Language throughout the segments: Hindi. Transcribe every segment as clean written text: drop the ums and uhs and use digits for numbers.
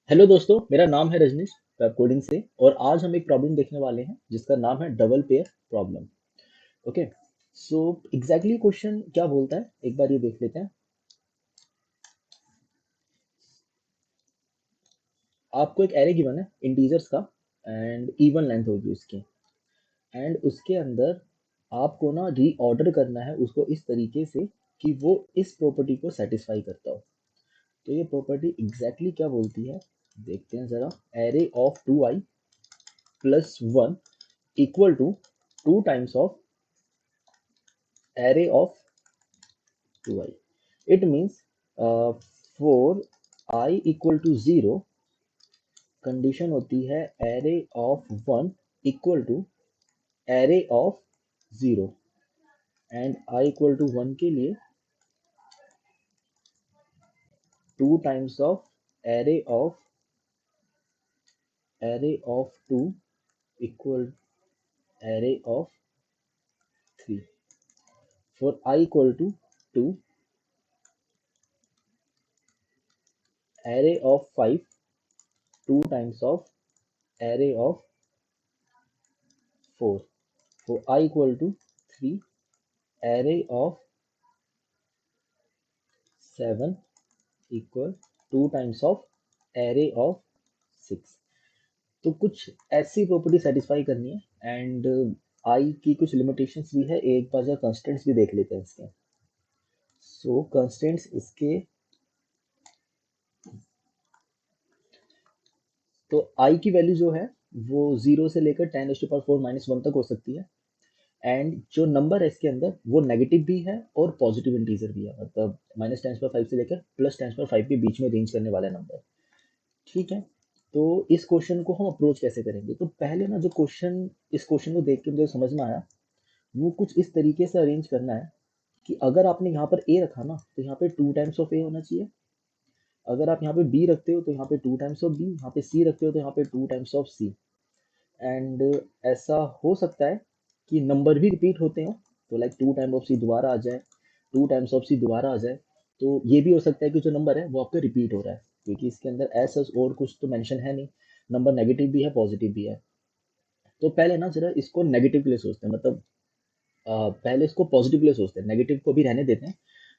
हेलो दोस्तों, मेरा नाम है रजनीश वेब कोडिंग से। और आज हम एक प्रॉब्लम देखने वाले हैं जिसका नाम है double pair problem. Okay, so exactly question क्या बोलता है एक बार ये देख लेते हैं। आपको एक एरे गिवन है इंटीजर्स का एंड इवन लेंथ होगी उसकी। एंड उसके अंदर आपको ना रीऑर्डर करना है उसको इस तरीके से कि वो इस प्रॉपर्टी को सेटिस्फाई करता हो। तो ये प्रॉपर्टी एग्जैक्टली क्या बोलती है देखते हैं जरा। Array of 2i plus 1 equal to 2 times of array of 2i. It means for I equal to 0 condition होती है array of 1 equal to array of 0 and I equal to 1 के लिए 2 times of array of 2 equal array of 3 for I equal to 2 array of 5 2 times of array of 4 for I equal to 3 array of 7 equal 2 times of array of 6। तो कुछ ऐसी प्रॉपर्टी सेटिस्फाई करनी है एंड आई की कुछ लिमिटेशंस भी है। एक बार जरा कंस्टेंट्स भी देख लेते हैं इसके। सो कंस्टेंट्स इसके, तो आई की वैल्यू जो है वो 0 से लेकर 10⁻⁴ तक हो सकती है। एंड जो नंबर है इसके अंदर वो नेगेटिव भी है और पॉजिटिव इंटीजर भी है, मतलब -10⁻⁵ से लेकर +10⁻⁵ के बीच में रेंज करने वाला नंबर। ठीक है, तो इस क्वेश्चन को हम अप्रोच कैसे करेंगे। तो पहले ना जो क्वेश्चन, इस क्वेश्चन को देख के मुझे समझ में आया वो कुछ इस तरीके से अरेंज करना है कि अगर आपने यहाँ पर ए रखा ना तो यहाँ पे 2 टाइम्स ऑफ ए होना चाहिए। अगर आप यहाँ पे बी रखते हो तो यहाँ पे 2 टाइम्स ऑफ बी, यहाँ पे सी रखते हो तो यहाँ पे 2 टाइम्स ऑफ सी। एंड ऐसा हो सकता है कि नंबर भी रिपीट होते हो, तो लाइक 2 टाइम्स ऑफ सी दोबारा आ जाए, 2 टाइम्स ऑफ सी दोबारा आ जाए। तो ये भी हो सकता है कि जो नंबर है वो आपका रिपीट हो रहा है, क्योंकि इसके अंदर ऐसा और कुछ तो मेंशन है नहीं। नंबर नेगेटिव भी है पॉजिटिव भी है। तो पहले ना जरा इसको नेगेटिव के लिए सोचते हैं, मतलब पहले इसको पॉजिटिव के लिए सोचते हैं, नेगेटिव को भी रहने देते हैं।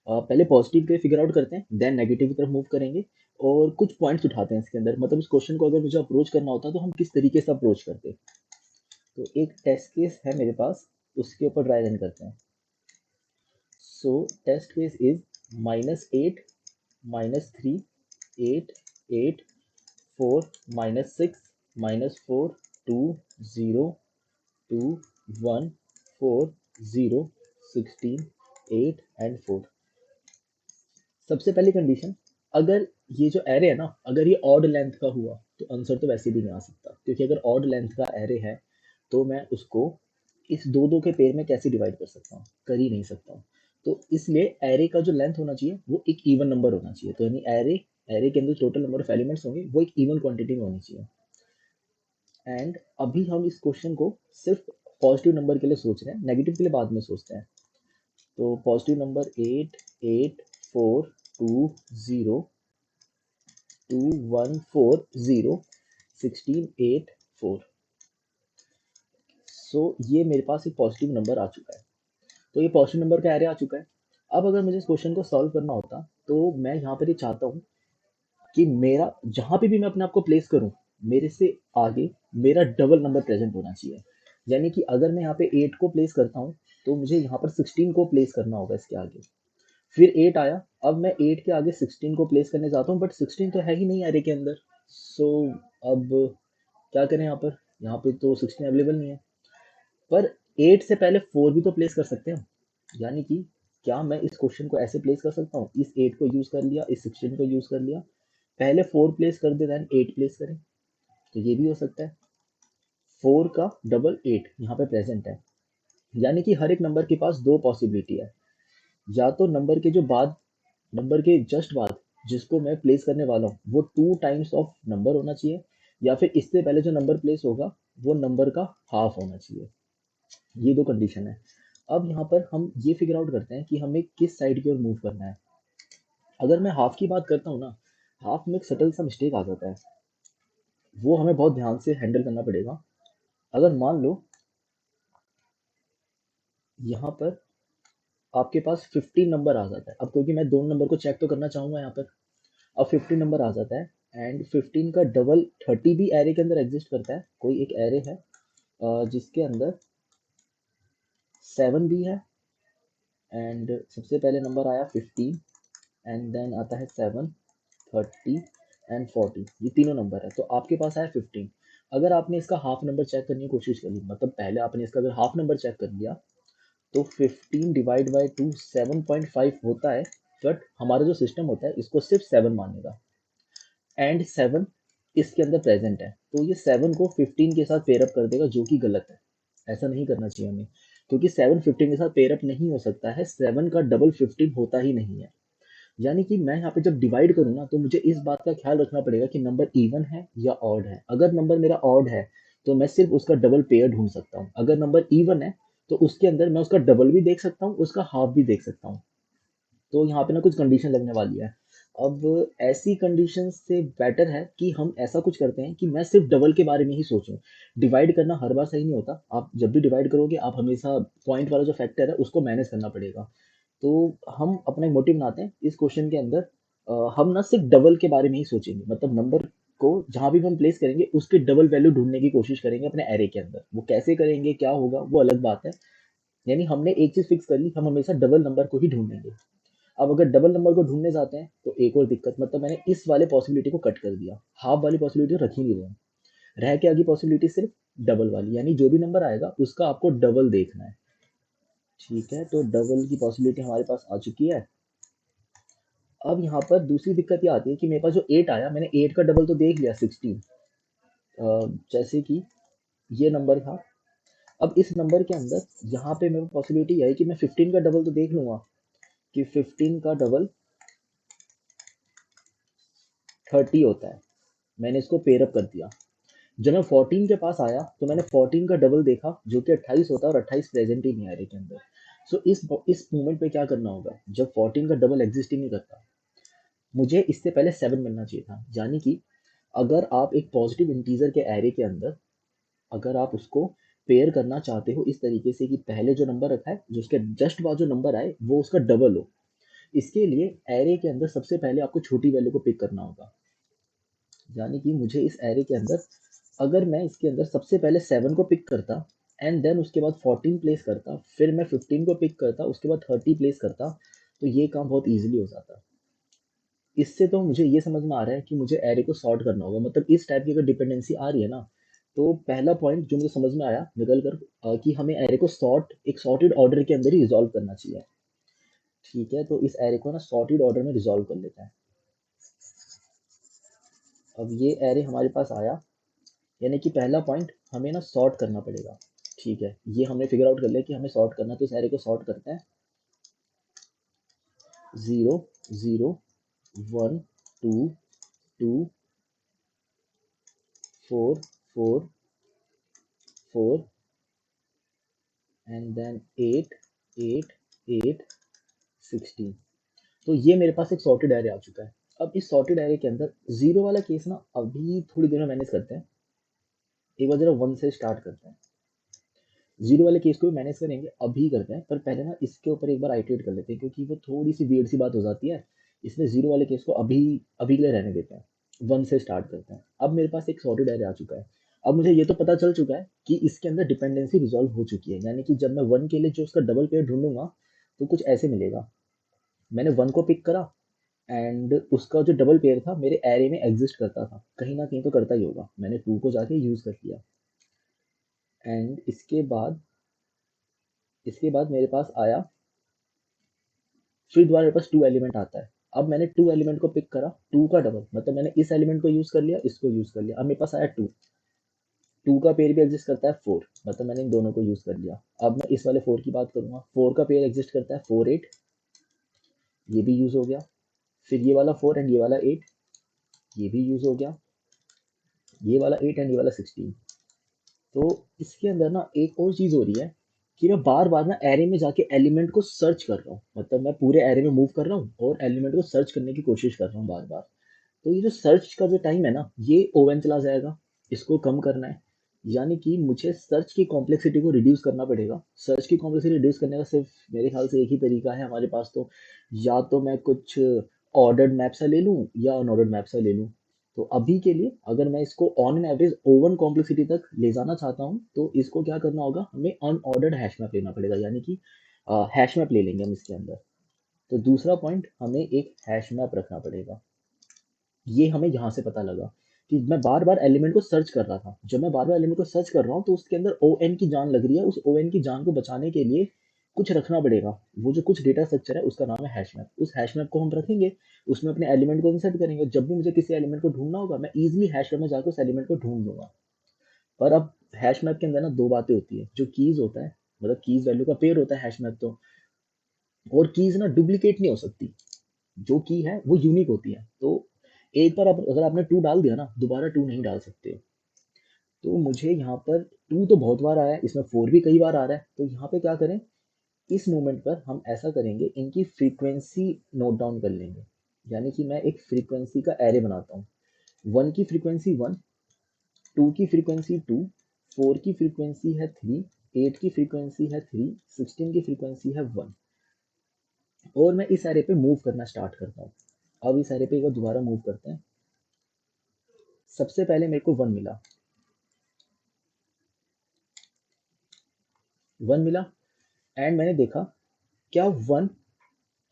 पहले पॉजिटिव के फिगर आउट करते हैं, देन नेगेटिव की तरफ मूव करेंगे और कुछ पॉइंट्स उठाते हैं इसके अंदर। मतलब इस क्वेश्चन को अगर मुझे अप्रोच करना होता तो हम किस तरीके से अप्रोच करते। तो एक टेस्ट केस है मेरे पास, उसके ऊपर ट्राई रन करते हैं। सो टेस्ट केस इज -8 -3 8 8 4 -6 -4 2 0 2 1 4 0 16 8 एंड 4। सबसे पहली कंडीशन, अगर ये जो एरे है ना अगर ये ऑड लेंथ का हुआ तो आंसर तो वैसे भी नहीं आ सकता, क्योंकि अगर ऑड लेंथ का एरे है तो मैं उसको इस दो दो के पेयर में कैसे डिवाइड कर सकता हूँ, कर ही नहीं सकता हूँ। तो इसलिए एरे का जो लेंथ होना चाहिए वो एक इवन नंबर होना चाहिए। तो यानी एरे एरे के अंदर टोटल नंबर ऑफ एलिमेंट्स होंगे वो एक इवन क्वांटिटी में होनी चाहिए। एंड अभी हम इस क्वेश्चन को सिर्फ पॉजिटिव नंबर के लिए सोच रहे हैं, नेगेटिव के लिए बाद में सोचते हैं। तो पॉजिटिव नंबर 8 8 4 2 0 2 1 4 0 16 8 4। सो ये मेरे पास एक पॉजिटिव नंबर आ चुका है। तो ये पॉजिटिव नंबर का एरे आ चुका है। अब अगर मुझे इस क्वेश्चन को सॉल्व करना होता तो मैं यहाँ पर ये चाहता हूँ कि मेरा जहाँ पे भी मैं अपने आप को प्लेस करूँ, मेरे से आगे मेरा डबल नंबर प्रेजेंट होना चाहिए। यानी कि अगर मैं यहाँ पे 8 को प्लेस करता हूँ तो मुझे यहाँ पर 16 को प्लेस करना होगा इसके आगे। फिर 8 आया, अब मैं 8 के आगे 16 को प्लेस करने जाता हूँ, बट 16 तो है ही नहीं एरे के अंदर। सो अब क्या करें यहाँ पर, यहाँ पे तो 16 अवेलेबल नहीं है। पर 8 से पहले 4 भी तो प्लेस कर सकते हैं। यानी कि क्या मैं इस क्वेश्चन को ऐसे प्लेस कर सकता हूँ, इस 8 को यूज कर लिया, इस 16 को यूज कर लिया, पहले 4 प्लेस कर दे देन 8 प्लेस करें। तो ये भी हो सकता है। 4 का डबल 8 यहाँ पे प्रेजेंट है। यानी कि हर एक नंबर के पास दो पॉसिबिलिटी है, या तो नंबर के जो बाद, नंबर के जस्ट बाद जिसको मैं प्लेस करने वाला हूँ वो 2 टाइम्स ऑफ नंबर होना चाहिए, या फिर इससे पहले जो नंबर प्लेस होगा वो नंबर का हाफ होना चाहिए। ये दो कंडीशन है। अब यहाँ पर हम ये फिगर आउट करते हैं कि हमें किस साइड की ओर मूव करना है। अगर मैं हाफ की बात करता हूँ ना हाफ में एक सटल सा मिस्टेक आ जाता है, वो हमें बहुत ध्यान से हैंडल करना पड़ेगा। अगर मान लो यहाँ पर आपके पास 15 नंबर आ जाता है, अब क्योंकि मैं दोनों नंबर को चेक तो करना चाहूंगा यहाँ पर, अब 15 नंबर आ जाता है एंड 15 का डबल 30 भी एरे के अंदर एग्जिस्ट करता है। कोई एक एरे है जिसके अंदर 7 भी है एंड सबसे पहले नंबर आया 15 एंड देन आता है 7, 30 एंड 40, ये तीनों नंबर है। तो आपके पास आया 15। अगर आपने इसका हाफ नंबर चेक करने की कोशिश करी, मतलब पहले आपने इसका अगर हाफ नंबर चेक कर लिया, तो 15 डिवाइड बाई 2 7.5 होता है, बट हमारा जो सिस्टम होता है इसको सिर्फ 7 मानेगा एंड 7 इसके अंदर प्रेजेंट है, तो ये 7 को 15 के साथ पेयरअप कर देगा, जो कि गलत है। ऐसा नहीं करना चाहिए हमें, क्योंकि 7 15 के साथ पेयरअप नहीं हो सकता है, 7 का डबल 15 होता ही नहीं है। यानी कि मैं यहाँ पे जब डिवाइड करूँ ना, तो मुझे इस बात का ख्याल रखना पड़ेगा कि नंबर इवन है या ऑड है। अगर नंबर मेरा ऑड है तो मैं सिर्फ उसका डबल पेयर ढूंढ सकता हूँ, अगर नंबर इवन है तो उसके अंदर मैं उसका डबल भी देख सकता हूँ, उसका हाफ भी देख सकता हूँ। तो यहाँ पे ना कुछ कंडीशन लगने वाली है। अब ऐसी कंडीशन से बेटर है कि हम ऐसा कुछ करते हैं कि मैं सिर्फ डबल के बारे में ही सोचूं। डिवाइड करना हर बार सही नहीं होता, आप जब भी डिवाइड करोगे आप हमेशा पॉइंट वाला जो फैक्टर है उसको मैनेज करना पड़ेगा। तो हम अपना एक मोटिव बनाते हैं इस क्वेश्चन के अंदर, हम ना सिर्फ डबल के बारे में ही सोचेंगे, मतलब नंबर को जहां भी हम प्लेस करेंगे उसके डबल वैल्यू ढूंढने की कोशिश करेंगे अपने एरे के अंदर। वो कैसे करेंगे, क्या होगा, वो अलग बात है। यानी हमने एक चीज फिक्स कर ली, हम हमेशा डबल नंबर को ही ढूंढेंगे। अब अगर डबल नंबर को ढूंढने जाते हैं तो एक और दिक्कत, मतलब मैंने इस वाले पॉसिबिलिटी को कट कर दिया, हाफ वाली पॉसिबिलिटी तो रख ही नहीं रहे हैं। रह के आगे पॉसिबिलिटी सिर्फ डबल वाली, यानी जो भी नंबर आएगा उसका आपको डबल देखना है। ठीक है, तो डबल की पॉसिबिलिटी हमारे पास आ चुकी है। अब यहाँ पर दूसरी दिक्कत ये आती है कि मेरे पास जो 8 आया, मैंने 8 का डबल तो देख लिया 16, जैसे कि ये नंबर था। अब इस नंबर के अंदर यहाँ पे मेरे पॉसिबिलिटी यह है कि मैं 15 का डबल तो देख लूंगा, कि 15 का डबल 30 होता है। मैंने इसको पेयरअप कर दिया। जब मैं 14 के पास आया तो मैंने 14 का डबल देखा जो कि 28 होता है, और 28 प्रेजेंट ही नहीं है एरे के अंदर। सो इस मूवमेंट पे क्या करना होगा, जब 14 का डबल एग्जिस्ट ही नहीं करता, मुझे इससे पहले 7 मिलना चाहिए था। यानी कि अगर आप एक पॉजिटिव इंटीजर के एरे के अंदर, अगर आप उसको पेयर करना चाहते हो इस तरीके से कि पहले जो नंबर रखा है, जो उसके जस्ट बाद जो नंबर आए वो उसका डबल हो, इसके लिए एरे के अंदर सबसे पहले आपको छोटी वैल्यू को पिक करना होगा। यानी कि मुझे इस एरे के अंदर, अगर मैं इसके अंदर सबसे पहले 7 को पिक करता एंड देन उसके बाद 14 प्लेस करता, फिर मैं 15 को पिक करता, उसके बाद 30 प्लेस करता, तो ये काम बहुत ईजिली हो जाता। इससे तो मुझे ये समझ में आ रहा है कि मुझे एरे को सॉर्ट करना होगा, मतलब इस टाइप की अगर डिपेंडेंसी आ रही है ना, तो पहला पॉइंट जो मुझे समझ में आया निकल कर, कि हमें एरे को एक सॉर्टेड ऑर्डर के अंदर ही रिजॉल्व करना चाहिए। ठीक है, तो इस एरे को ना सॉर्टेड ऑर्डर में रिजॉल्व कर लेते हैं। अब ये एरे हमारे पास आया, यानी कि पहला पॉइंट हमें ना सॉर्ट करना पड़ेगा। ठीक है, ये हमने फिगर आउट कर लिया कि हमें सॉर्ट करना, तो इस एरे को सॉर्ट करते हैं। 0 0 1 2 2 4 4 4 एंड देन 8 8 8 16। तो ये मेरे पास एक सॉर्टेड एरे आ चुका है। अब इस सॉर्टेड एरे के अंदर जीरो वाला केस ना अभी थोड़ी देर में मैनेज करते हैं। एक बार जरा 1 से स्टार्ट करते हैं, जीरो वाले केस को भी मैनेज करेंगे, अभी करते हैं, पर पहले ना इसके ऊपर एक बार आइटरेट कर लेते हैं, क्योंकि वो थोड़ी सी वियर्ड सी बात हो जाती है। इसलिए जीरो वाले केस को अभी अभी के लिए रहने देते हैं, 1 से स्टार्ट करते हैं। अब मेरे पास एक सॉर्टेड एरे आ चुका है। अब मुझे ये तो पता चल चुका है कि इसके अंदर डिपेंडेंसी रिजॉल्व हो चुकी है, यानी कि जब मैं 1 के लिए जो उसका डबल पेयर ढूंढूंगा तो कुछ ऐसे मिलेगा। मैंने 1 को पिक करा एंड उसका जो डबल पेयर था मेरे एरे में एग्जिस्ट करता था, कहीं ना कहीं तो करता ही होगा। मैंने 2 को जाके यूज कर लिया एंड इसके बाद मेरे पास आया, फिर दोबारा मेरे पास 2 एलिमेंट आता है। अब मैंने 2 एलिमेंट को पिक करा, 2 का डबल, मतलब मैंने इस एलिमेंट को यूज कर लिया, इसको यूज कर लिया। अब मेरे पास आया 2, 2 का पेयर भी एग्जिस्ट करता है 4, मतलब मैंने इन दोनों को यूज कर लिया। अब मैं इस वाले 4 की बात करूंगा, 4 का पेयर एग्जिस्ट करता है 4 8, ये भी यूज हो गया। फिर ये वाला 4 एंड ये वाला 8, ये भी यूज हो गया। ये वाला 8 एंड ये वाला 16। तो इसके अंदर ना एक और चीज हो रही है कि मैं बार बार ना एरे में जाके एलिमेंट को सर्च कर रहा हूँ, मतलब मैं पूरे एरे में मूव कर रहा हूँ और एलिमेंट को सर्च करने की कोशिश कर रहा हूँ बार बार। तो ये जो सर्च का जो टाइम है ना, ये ओवन चला जाएगा, इसको कम करना है। यानी कि मुझे सर्च की कॉम्प्लेक्सिटी को रिड्यूस करना पड़ेगा। सर्च की कॉम्प्लेक्सिटी रिड्यूस करने का सिर्फ मेरे ख्याल से एक ही तरीका है हमारे पास, तो या तो मैं कुछ ऑर्डर्ड मैप सा ले लूँ या अनऑर्डर्ड मैप सा ले लूँ। तो अभी के लिए अगर मैं इसको on an average oven complexity तक ले जाना चाहता हूँ, तो इसको क्या करना होगा, हमें अनऑर्डर्ड हैश मैप लेना पड़ेगा, यानी कि हैश मैप ले लेंगे हम इसके अंदर। तो दूसरा पॉइंट, हमें एक हैश मैप रखना पड़ेगा। ये हमें यहाँ से पता लगा कि मैं बार बार एलिमेंट को सर्च कर रहा था। जब मैं बार बार एलिमेंट को सर्च कर रहा हूँ तो उसके अंदर ओ एन की जान लग रही है। उस ओ एन की जान को बचाने के लिए कुछ रखना पड़ेगा। वो जो कुछ डेटा स्ट्रक्चर है उसका नाम है हैश मैप। उस हैश मैप को हम रखेंगे, उसमें अपने एलिमेंट को इंसर्ट करेंगे। जब भी मुझे किसी एलिमेंट को ढूंढना होगा, मैं इजिली हैश मैप में जाकर उस एलिमेंट को ढूंढ लूंगा। पर अब हैश मैप के अंदर ना दो बातें होती है। जो कीज होता है, मतलब कीज वैल्यू का पेयर होता है हैश मैप, तो और कीज ना डुप्लीकेट नहीं हो सकती। जो की है वो यूनिक होती है। तो एक बार अगर आपने टू डाल दिया ना, दोबारा टू नहीं डाल सकते। तो मुझे यहाँ पर टू तो बहुत बार आया है, इसमें फोर भी कई बार आ रहा है। तो यहाँ पे क्या करें, इस मोमेंट पर हम ऐसा करेंगे, इनकी फ्रीक्वेंसी नोट डाउन कर लेंगे। यानी कि मैं एक फ्रीक्वेंसी का एरे बनाता हूँ। वन की फ्रीक्वेंसी वन, टू की फ्रीक्वेंसी टू, फोर की फ्रीक्वेंसी है थ्री, एट की फ्रीक्वेंसी है थ्री, सिक्सटीन की फ्रीक्वेंसी है वन। और मैं इस एरे पे मूव करना स्टार्ट करता हूँ। अब इस एरे पे एक बार दोबारा मूव करते हैं। सबसे पहले मेरे को वन मिला, वन मिला। एंड मैंने देखा, क्या वन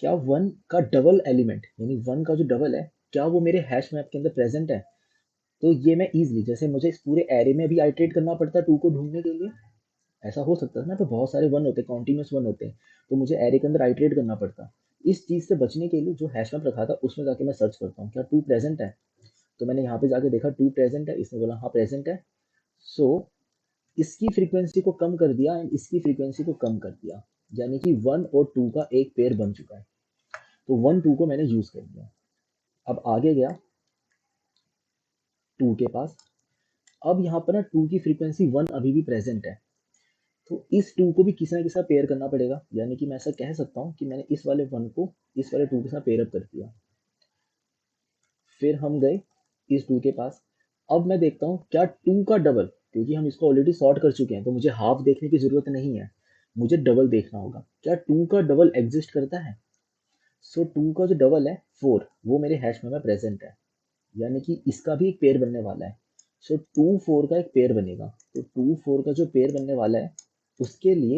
क्या वन का डबल एलिमेंट, यानी वन का जो डबल है, क्या वो मेरे हैश मैप के अंदर प्रेजेंट है। तो ये मैं इजीली, जैसे मुझे इस पूरे एरे में भी आइटरेट करना पड़ता है टू को ढूंढने के लिए, ऐसा हो सकता है ना, तो बहुत सारे वन होते हैं, कॉन्टिन्यूस वन होते हैं, तो मुझे एरे के अंदर आइटरेट करना पड़ता। इस चीज से बचने के लिए जो हैश मैप रखा था उसमें जाके मैं सर्च करता हूँ क्या टू प्रेजेंट है। तो मैंने यहाँ पे जाके देखा टू प्रेजेंट है, इसने बोला हाँ प्रेजेंट है। सो इसकी फ्रीक्वेंसी को कम कर दिया एंड इसकी फ्रीक्वेंसी को कम कर दिया, यानी कि वन और टू का एक पेयर बन चुका है। तो वन टू को मैंने यूज कर लिया। अब आगे गया टू के पास। अब यहाँ पर ना टू की फ्रीक्वेंसी वन अभी भी प्रेजेंट है। तो इस टू को भी किसी ना किसी पेयर करना पड़ेगा, यानी कि मैं ऐसा कह सकता हूँ कि मैंने इस वाले वन को इस वाले टू के साथ पेयर अप कर दिया। फिर हम गए इस टू के पास। अब मैं देखता हूँ क्या टू का डबल, क्योंकि हम इसको ऑलरेडी सॉर्ट कर चुके हैं तो मुझे हाफ देखने की जरूरत नहीं है, मुझे डबल देखना होगा। क्या टू का डबल एग्जिस्ट करता है। सो टू का जो डबल है फोर, वो मेरे हैश में प्रेजेंट है, यानी कि इसका भी एक पेयर बनने वाला है। सो टू फोर का एक पेयर बनेगा। तो टू फोर का जो पेयर बनने वाला है, उसके लिए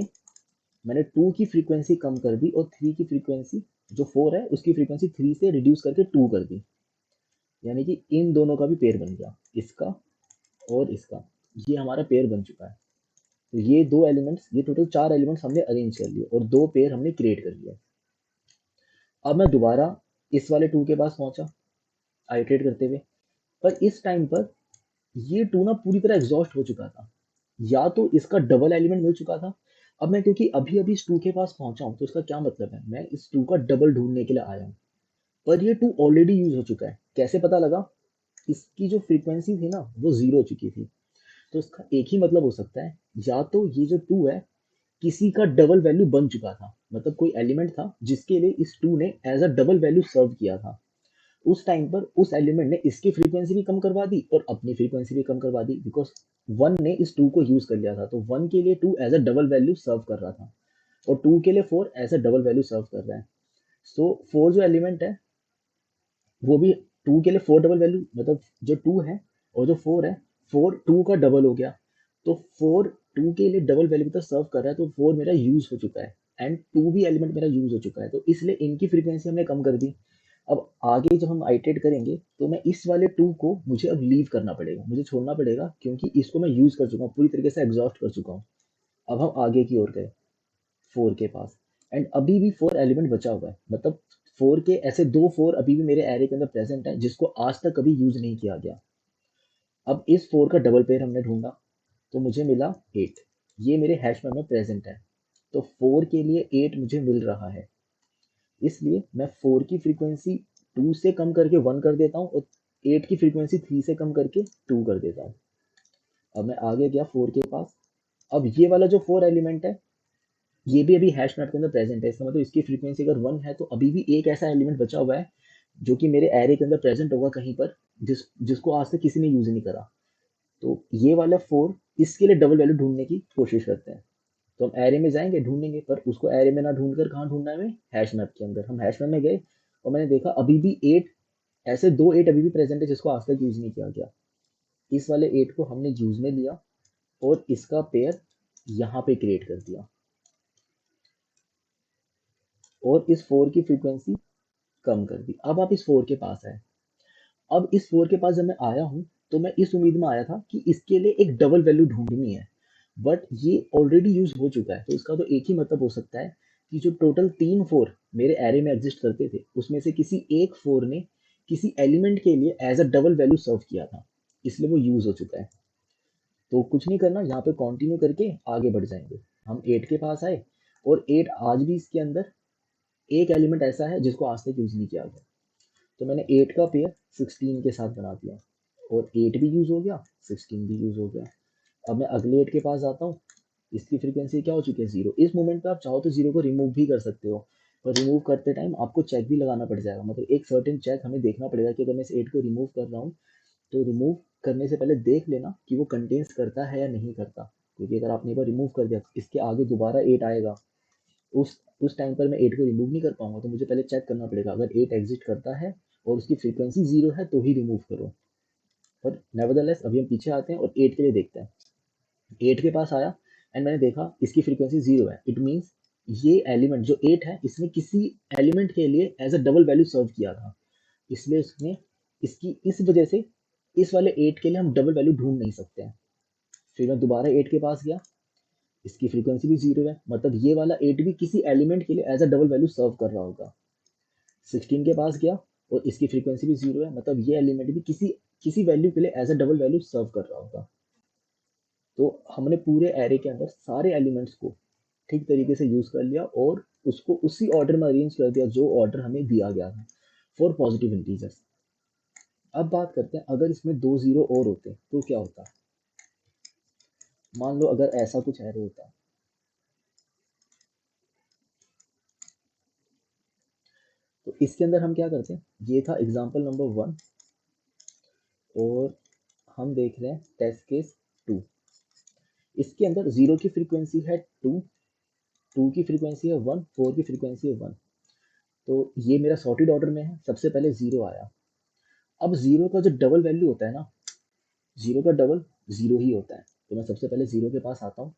मैंने टू की फ्रीक्वेंसी कम कर दी और थ्री की फ्रीक्वेंसी, जो फोर है उसकी फ्रीक्वेंसी थ्री से रिड्यूस करके टू कर दी। यानी कि इन दोनों का भी पेयर बन गया, इसका और इसका। ये हमारा पेयर बन चुका है। तो ये दो एलिमेंट्स, ये टोटल चार एलिमेंट्स हमने अरेंज कर लिए और दो पेयर हमने क्रिएट कर लिया। अब मैं दोबारा इस वाले टू के पास पहुंचा आइटरेट करते हुए। पर इस टाइम पर ये टू ना पूरी तरह एग्जॉस्ट हो चुका था, या तो इसका डबल एलिमेंट मिल चुका था। अब मैं क्योंकि अभी अभी इस टू के पास पहुंचा हूं, तो इसका क्या मतलब है, मैं इस टू का डबल ढूंढने के लिए आया हूं। पर ये टू ऑलरेडी यूज हो चुका है। कैसे पता लगा, इसकी जो फ्रीक्वेंसी थी ना वो जीरो हो चुकी थी। तो इसका एक ही मतलब हो सकता है, या तो ये जो टू है किसी का डबल वैल्यू बन चुका था, मतलब कोई एलिमेंट था जिसके लिए इस टू ने एज अ डबल वैल्यू सर्व किया था। उस टाइम पर उस एलिमेंट ने इसकी फ्रीक्वेंसी भी कम करवा दी और अपनी फ्रीक्वेंसी भी कम करवा दी, बिकॉज वन ने इस टू को यूज कर लिया था। तो वन के लिए two as a double value serve कर रहा था और टू के लिए four as a double value serve कर रहा है। सो फोर जो एलिमेंट है वो भी टू के लिए फोर डबल वैल्यू, मतलब जो टू है और जो फोर है, फोर टू का डबल हो गया। तो फोर टू के लिए डबल वैल्यू तो सर्व कर रहा है, तो फोर मेरा यूज हो चुका है एंड टू भी एलिमेंट मेरा यूज हो चुका है, तो इसलिए इनकी फ्रीक्वेंसी हमने कम कर दी। अब आगे जब हम आइटरेट करेंगे तो मैं इस वाले टू को मुझे अब लीव करना पड़ेगा, मुझे छोड़ना पड़ेगा, क्योंकि इसको मैं यूज कर चुका हूँ, पूरी तरीके से एग्जॉस्ट कर चुका हूँ। अब हम आगे की ओर गए फोर के पास। एंड अभी भी फोर एलिमेंट बचा हुआ है, मतलब फोर के ऐसे दो फोर अभी भी मेरे एरे के अंदर प्रेजेंट है जिसको आज तक कभी यूज नहीं किया गया। अब इस फोर का डबल पेयर हमने ढूंढा तो मुझे मिला एट। ये मेरे हैश में प्रेजेंट है। तो फोर के लिए एट मुझे मिल रहा है, इसलिए मैं फोर की फ्रीक्वेंसी टू से कम करके वन कर देता हूँ और एट की फ्रीक्वेंसी थ्री से कम करके टू कर देता हूँ। अब मैं आगे गया फोर के पास। अब ये वाला जो फोर एलिमेंट है ये भी अभी हैश मैप के अंदर प्रेजेंट है, इसका मतलब इसकी फ्रीक्वेंसी अगर वन है तो अभी भी एक ऐसा एलिमेंट बचा हुआ है जो कि मेरे एरे के अंदर प्रेजेंट होगा कहीं पर, जिसको आज तक किसी ने यूज नहीं करा। तो ये वाला 4 इसके लिए डबल वैल्यू ढूंढने की कोशिश करते हैं। तो हम एरे में जाएंगे ढूंढेंगे, पर उसको एरे में ना ढूंढ कर कहाँ ढूंढना है हमें, हैश मैप के अंदर। हम हैश मैप में गए और मैंने देखा अभी भी 8, ऐसे 2 8 अभी भी प्रेजेंट है जिसको आज तक यूज नहीं किया गया। इस वाले 8 को हमने यूज में लिया और इसका पेयर यहाँ पे क्रिएट कर दिया, और इस 4 की फ्रीक्वेंसी कम कर दी। अब आप इस 4 के पास आए। अब इस 4 के पास जब मैं आया हूँ, तो मैं इस उम्मीद में आया था कि इसके लिए एक डबल वैल्यू ढूंढनी है, बट ये ऑलरेडी यूज हो चुका है। तो इसका तो एक ही मतलब हो सकता है कि जो टोटल 3 4 मेरे एरे में एग्जिस्ट करते थे, उसमें से किसी एक 4 ने किसी एलिमेंट के लिए एज अ डबल वैल्यू सर्व किया था, इसलिए वो यूज हो चुका है। तो कुछ नहीं करना, यहाँ पे कंटिन्यू करके आगे बढ़ जाएंगे। हम 8 के पास आए, और 8 आज भी इसके अंदर एक एलिमेंट ऐसा है जिसको आज तक यूज नहीं किया गया। तो मैंने 8 का पेयर 16 के साथ बना दिया, और 8 भी यूज हो गया, 16 भी यूज हो गया। अब मैं अगले 8 के पास आता हूँ। इसकी फ्रीक्वेंसी क्या हो चुकी है, 0। इस मोमेंट पे आप चाहो तो 0 को रिमूव भी कर सकते हो, पर रिमूव करते टाइम आपको चेक भी लगाना पड़ जाएगा। मतलब एक सर्टेन चेक हमें देखना पड़ेगा कि अगर मैं इस 8 को रिमूव कर रहा हूँ, तो रिमूव करने से पहले देख लेना कि वो कंटेन्स करता है या नहीं करता। क्योंकि अगर आपने एक बार रिमूव कर दिया, इसके आगे दोबारा 8 आएगा, उस टाइम पर मैं 8 को रिमूव नहीं कर पाऊंगा। तो मुझे पहले चेक करना पड़ेगा, अगर 8 एग्जिट करता है और उसकी फ्रीक्वेंसी 0 है तो ही रिमूव करो। पर नेवरदलेस अभी हम पीछे आते हैं और 8 के लिए देखते हैं। 8 के पास आया, एंड मैंने देखा इसकी फ्रीक्वेंसी 0 है। इट मीन्स ये एलिमेंट जो 8 है, इसने किसी एलिमेंट के लिए एज अ डबल वैल्यू सर्व किया था, इसलिए उसने इसकी इस वजह से इस वाले 8 के लिए हम डबल वैल्यू ढूंढ नहीं सकते हैं। फिर मैं दोबारा 8 के पास गया, इसकी फ्रीक्वेंसी भी 0 है, मतलब ये वाला 8 भी किसी एलिमेंट के लिए as a double value serve कर रहा होगा। 16 के पास गया, और इसकी फ्रीक्वेंसी भी 0 है, मतलब ये एलिमेंट भी किसी किसी वैल्यू के लिए as a double value serve कर रहा होगा। तो हमने पूरे एरे के अंदर सारे एलिमेंट्स को ठीक तरीके से यूज कर लिया, और उसको उसी ऑर्डर में अरेंज कर दिया जो ऑर्डर हमें दिया गया था फॉर पॉजिटिव इंटीजर्स। अब बात करते हैं, अगर इसमें 2 0 और होते तो क्या होता। मान लो अगर ऐसा कुछ एरे होता, तो इसके अंदर हम क्या करते हैं, ये था एग्जाम्पल नंबर 1, और हम देख रहे हैं टेस्ट केस 2। इसके अंदर 0 की फ्रीक्वेंसी है 2, 2 की फ्रीक्वेंसी है 1, 4 की फ्रीक्वेंसी है 1। तो ये मेरा सॉर्टेड ऑर्डर में है, सबसे पहले 0 आया। अब 0 का जो डबल वैल्यू होता है ना, 0 का डबल 0 ही होता है। तो मैं सबसे पहले 0 के पास आता हूँ,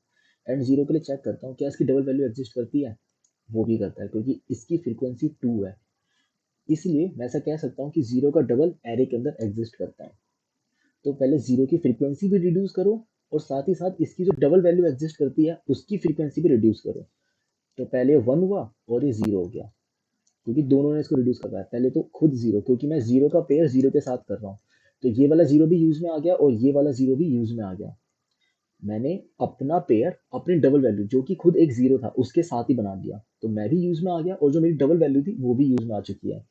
एंड 0 के लिए चेक करता हूँ क्या इसकी डबल वैल्यू एग्जिस्ट करती है। वो भी करता है, क्योंकि इसकी फ्रीक्वेंसी 2 है, इसलिए मैं ऐसा कह सकता हूँ कि 0 का डबल एरे के अंदर एग्जिस्ट करता है। तो पहले 0 की फ्रीक्वेंसी भी रिड्यूस करो, और साथ ही साथ इसकी जो डबल वैल्यू एग्जिस्ट करती है उसकी फ्रीक्वेंसी भी रिड्यूस करो। तो पहले 1 हुआ और ये 0 हो गया, क्योंकि दोनों ने इसको रिड्यूस करवाया है। पहले तो खुद 0, क्योंकि मैं 0 का पेयर 0 के साथ कर रहा हूँ, तो ये वाला 0 भी यूज में आ गया और ये वाला 0 भी यूज में आ गया। मैंने अपना पेयर अपनी डबल वैल्यू जो कि खुद एक 0 था उसके साथ ही बना दिया, तो मैं भी यूज में आ गया, और जो मेरी डबल वैल्यू थी वो भी यूज में आ चुकी है।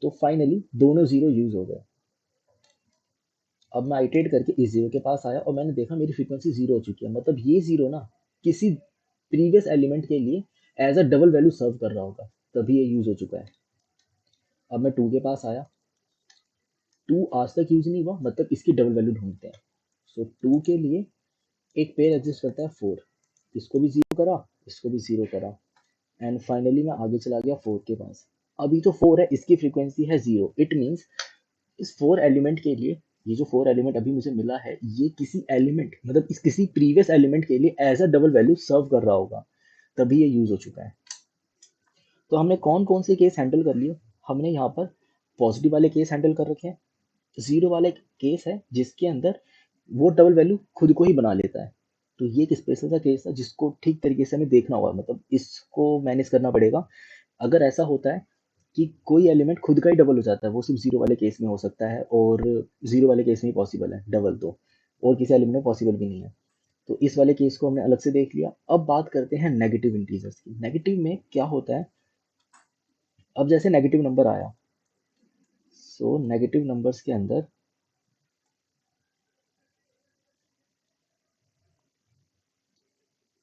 तो फाइनली दोनों 0 यूज हो गए। अब मैं आइटरेट करके इस 0 के पास आया, और मैंने देखा मेरी फ्रीक्वेंसी 0 हो चुकी है, मतलब ये 0 ना किसी प्रीवियस एलिमेंट के लिए as a double value serve कर रहा होगा, तभी ये यूज हो चुका है। अब मैं 2 के पास आया, 2 आज तक यूज नहीं हुआ, मतलब इसकी डबल वैल्यू ढूंढते हैं। सो 2 के लिए एक पेयर एग्जिस्ट करता है 4, इसको भी 0 करा, इसको भी 0 करा, एंड फाइनली मैं आगे चला गया 4 के पास। अभी जो 4 है इसकी फ्रीक्वेंसी है 0। इट मीन्स इस 4 एलिमेंट के लिए, ये जो 4 एलिमेंट अभी मुझे मिला है, ये किसी एलिमेंट मतलब इस किसी प्रीवियस एलिमेंट के लिए as a double value serve कर रहा होगा, तभी ये यूज हो चुका है। तो हमने कौन कौन से केस हैंडल कर लिए, हमने यहाँ पर पॉजिटिव वाले केस हैंडल कर रखे हैं, 0 वाले केस है जिसके अंदर वो डबल वैल्यू खुद को ही बना लेता है। तो ये एक स्पेशल सा केस था जिसको ठीक तरीके से हमें देखना होगा, मतलब इसको मैनेज करना पड़ेगा। अगर ऐसा होता है कि कोई एलिमेंट खुद का ही डबल हो जाता है, वो सिर्फ 0 वाले केस में हो सकता है, और 0 वाले केस में ही पॉसिबल है डबल, तो और किसी एलिमेंट में पॉसिबल भी नहीं है। तो इस वाले केस को हमने अलग से देख लिया। अब बात करते हैं नेगेटिव इंटीजर्स की। नेगेटिव में क्या होता है, अब जैसे नेगेटिव नंबर आया, सो नेगेटिव नंबर्स के अंदर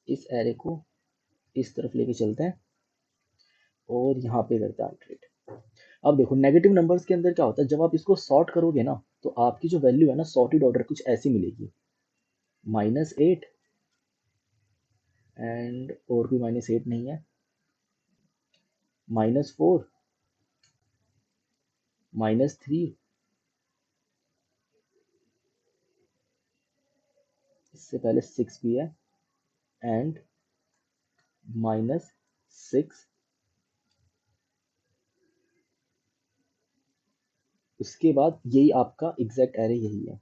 इस एरे को इस तरफ लेके चलते हैं, और यहाँ पे करते हैं आइटरेट। अब देखो नेगेटिव नंबर्स के अंदर क्या होता है, जब आप इसको सॉर्ट करोगे ना तो आपकी जो वैल्यू है ना सॉर्टेड ऑर्डर कुछ ऐसी मिलेगी, -8 एंड और कोई -8 नहीं है, -4, -3, इससे पहले 6 भी है, एंड -6, उसके बाद यही आपका एग्जैक्ट एरे यही है।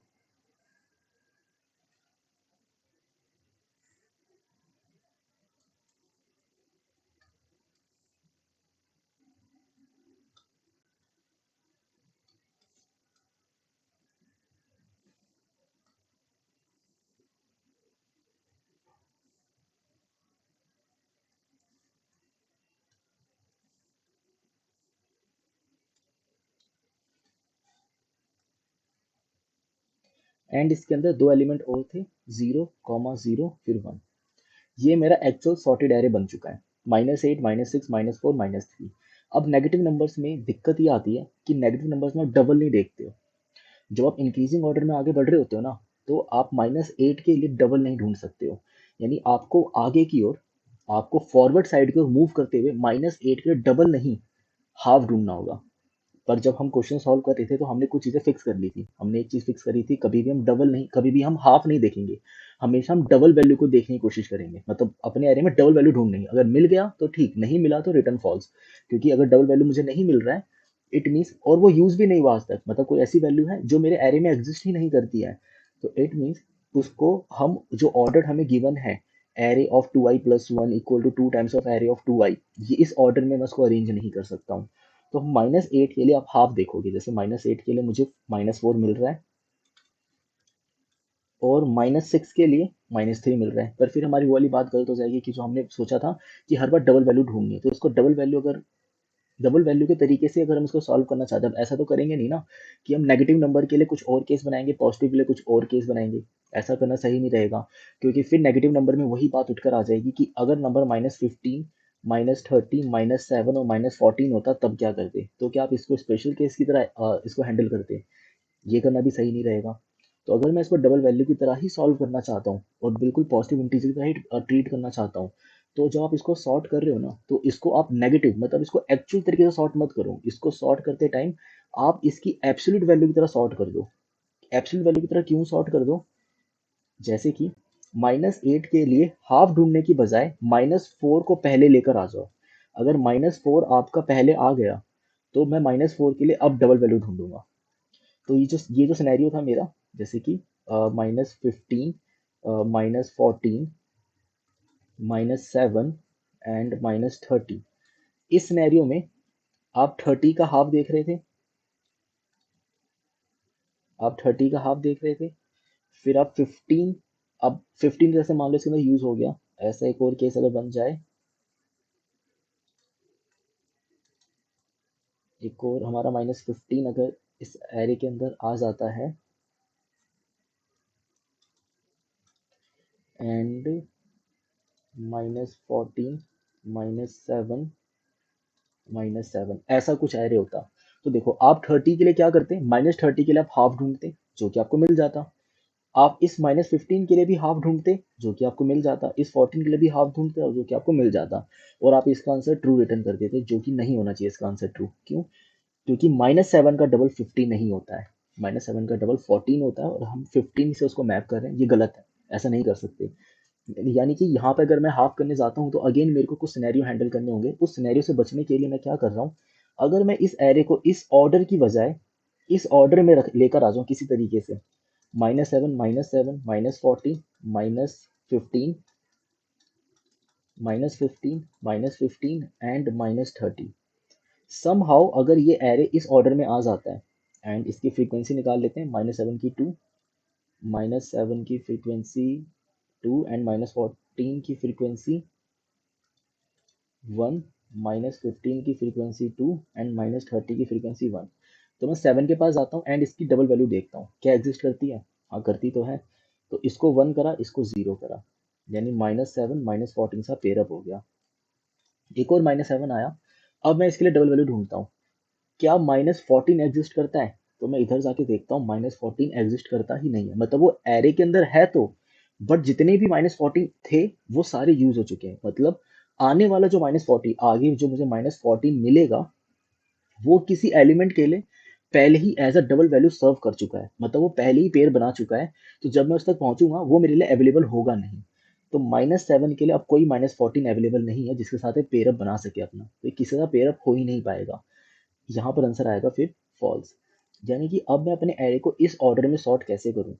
एंड इसके अंदर दो एलिमेंट और थे, 0, 0 फिर 1। ये मेरा एक्चुअल सॉर्टेड एरे बन चुका है, -8, -6, -4, -3। अब नेगेटिव नंबर्स में दिक्कत ये आती है कि नेगेटिव नंबर्स में आप डबल नहीं देखते हो। जब आप इंक्रीजिंग ऑर्डर में आगे बढ़ रहे होते हो ना तो आप -8 के लिए डबल नहीं ढूंढ सकते हो, यानी आपको आगे की ओर, आपको फॉरवर्ड साइड की ओर मूव करते हुए -8 के लिए डबल नहीं, हाफ ढूंढना होगा। पर जब हम क्वेश्चन सॉल्व कर रहे थे तो हमने कुछ चीज़ें फिक्स कर ली थी। हमने एक चीज़ फिक्स करी थी, कभी भी हम डबल नहीं, कभी भी हम हाफ नहीं देखेंगे, हमेशा हम डबल वैल्यू को देखने की कोशिश करेंगे, मतलब अपने एरे में डबल वैल्यू ढूंढेंगे। अगर मिल गया तो ठीक, नहीं मिला तो रिटर्न फॉल्स, क्योंकि अगर डबल वैल्यू मुझे नहीं मिल रहा है इट मीन्स, और वो यूज भी नहीं हुआ आज तक, मतलब कोई ऐसी वैल्यू है जो मेरे एरे में एग्जिस्ट ही नहीं करती है, तो इट मीन्स उसको हम, जो ऑर्डर हमें गिवन है, array of 2i plus 1 equal to 2 times of array of 2i, ये इस ऑर्डर में मैं उसको अरेंज नहीं कर सकता हूँ। तो -8 के लिए आप हाफ देखोगे, जैसे -8 के लिए मुझे -4 मिल रहा है और -6 के लिए -3 मिल रहा है, पर फिर हमारी वो वाली बात गलत हो जाएगी कि जो हमने सोचा था कि हर बार डबल वैल्यू ढूंढनी है, तो इसको डबल वैल्यू, अगर डबल वैल्यू के तरीके से अगर हम इसको सॉल्व करना चाहते हैं, अब ऐसा तो करेंगे नहीं ना कि हम नेगेटिव नंबर के लिए कुछ और केस बनाएंगे, पॉजिटिव के लिए कुछ और केस बनाएंगे, ऐसा करना सही नहीं रहेगा, क्योंकि फिर नेगेटिव नंबर में वही बात उठकर आ जाएगी कि अगर नंबर -15, -30, -7 और -14 होता तब क्या करते, तो क्या आप इसको स्पेशल केस की तरह इसको हैंडल करते, ये करना भी सही नहीं रहेगा। तो अगर मैं इसको डबल वैल्यू की तरह ही सॉल्व करना चाहता हूँ और बिल्कुल पॉजिटिव इंटीजर की तरह ही ट्रीट करना चाहता हूँ, तो जब आप इसको सॉर्ट कर रहे हो ना तो इसको आप नेगेटिव, मतलब इसको एक्चुअल तरीके से सॉर्ट मत करो, इसको सॉर्ट करते टाइम आप इसकी एब्सोल्यूट वैल्यू की तरह सॉर्ट कर दो। एब्सोल्यूट वैल्यू की तरह क्यों सॉर्ट कर दो, जैसे कि -8 के लिए हाफ ढूंढने की बजाय -4 को पहले लेकर आ जाओ। अगर -4 आपका पहले आ गया तो मैं -4 के लिए अब डबल वैल्यू ढूंढूंगा। तो ये जो सिनेरियो था मेरा, जैसे कि -15, -14, -7 एंड -30, इस सिनेरियो में आप 30 का हाफ देख रहे थे, आप 30 का हाफ देख रहे थे, फिर आप 15, अब 15 जैसे मान लो इसके अंदर यूज हो गया, ऐसा एक और केस अगर बन जाए, एक और हमारा -15 अगर इस एरे के अंदर आ जाता है एंड -14, -7, -7 ऐसा कुछ एरे होता, तो देखो आप 30 के लिए क्या करते, -30 के लिए आप हाफ ढूंढते जो कि आपको मिल जाता, आप इस -15 के लिए भी हाफ ढूंढते जो कि आपको मिल जाता, इस 14 के लिए भी हाफ ढूंढते और जो कि आपको मिल जाता, और आप इसका आंसर ट्रू रिटर्न कर देते, जो कि नहीं होना चाहिए इसका आंसर ट्रू। क्यों? क्योंकि -7 का डबल 15 नहीं होता है, -7 का डबल 14 होता है और हम 15 से उसको मैप कर रहे हैं, ये गलत है, ऐसा नहीं कर सकते। यानी कि यहाँ पे अगर मैं हाफ करने जाता हूँ तो अगेन मेरे को कुछ सिनेरियो हैंडल करने होंगे, उस सिनेरियो से बचने के लिए मैं क्या कर रहा हूँ, अगर मैं इस एरे को इस ऑर्डर की बजाय इस ऑर्डर में रख लेकर आ जाऊँ किसी तरीके से, -7, -7, -14, -15, -15, -15 एंड -30, समहाउ अगर ये एरे इस ऑर्डर में आ जाता है, एंड इसकी फ्रीक्वेंसी निकाल लेते हैं, -7 की 2, -7 की फ्रीक्वेंसी 2 एंड -14 की फ्रीक्वेंसी 1, -15 की फ्रीक्वेंसी 2 एंड -30 की फ्रीक्वेंसी 1, तो मैं 7 के पास जाता हूँ एंड इसकी डबल वैल्यू देखता हूँ क्या एग्जिस्ट करती है, हाँ करती तो है, तो इसको 1 करा, इसको 0 करा, यानी -7 -14 सा पेयर अप हो गया, एक और -7 आया, अब मैं इसके लिए डबल वैल्यू ढूंढता हूँ, क्या -14 एग्जिस्ट करता है? तो मैं इधर जाके देखता हूँ -14 एग्जिस्ट करता ही नहीं है, मतलब वो एरे के अंदर है तो, बट जितने भी -14 थे वो सारे यूज हो चुके हैं। मतलब आने वाला जो -14 आगे जो मुझे -14 मिलेगा वो किसी एलिमेंट के लिए पहले ही as a double value serve कर चुका है, मतलब वो पहले ही पेयर बना चुका है। तो जब मैं उस तक पहुंचूंगा वो मेरे लिए अवेलेबल होगा नहीं। तो -7 के लिए अब कोई -14 अवेलेबल नहीं है जिसके साथ पेयर अप बना सके अपना, तो ये किसी का पेयर अप हो ही नहीं पाएगा। यहाँ पर आंसर आएगा फिर फॉल्स। यानी कि अब मैं अपने एरे को इस ऑर्डर में सॉर्ट कैसे करूँ?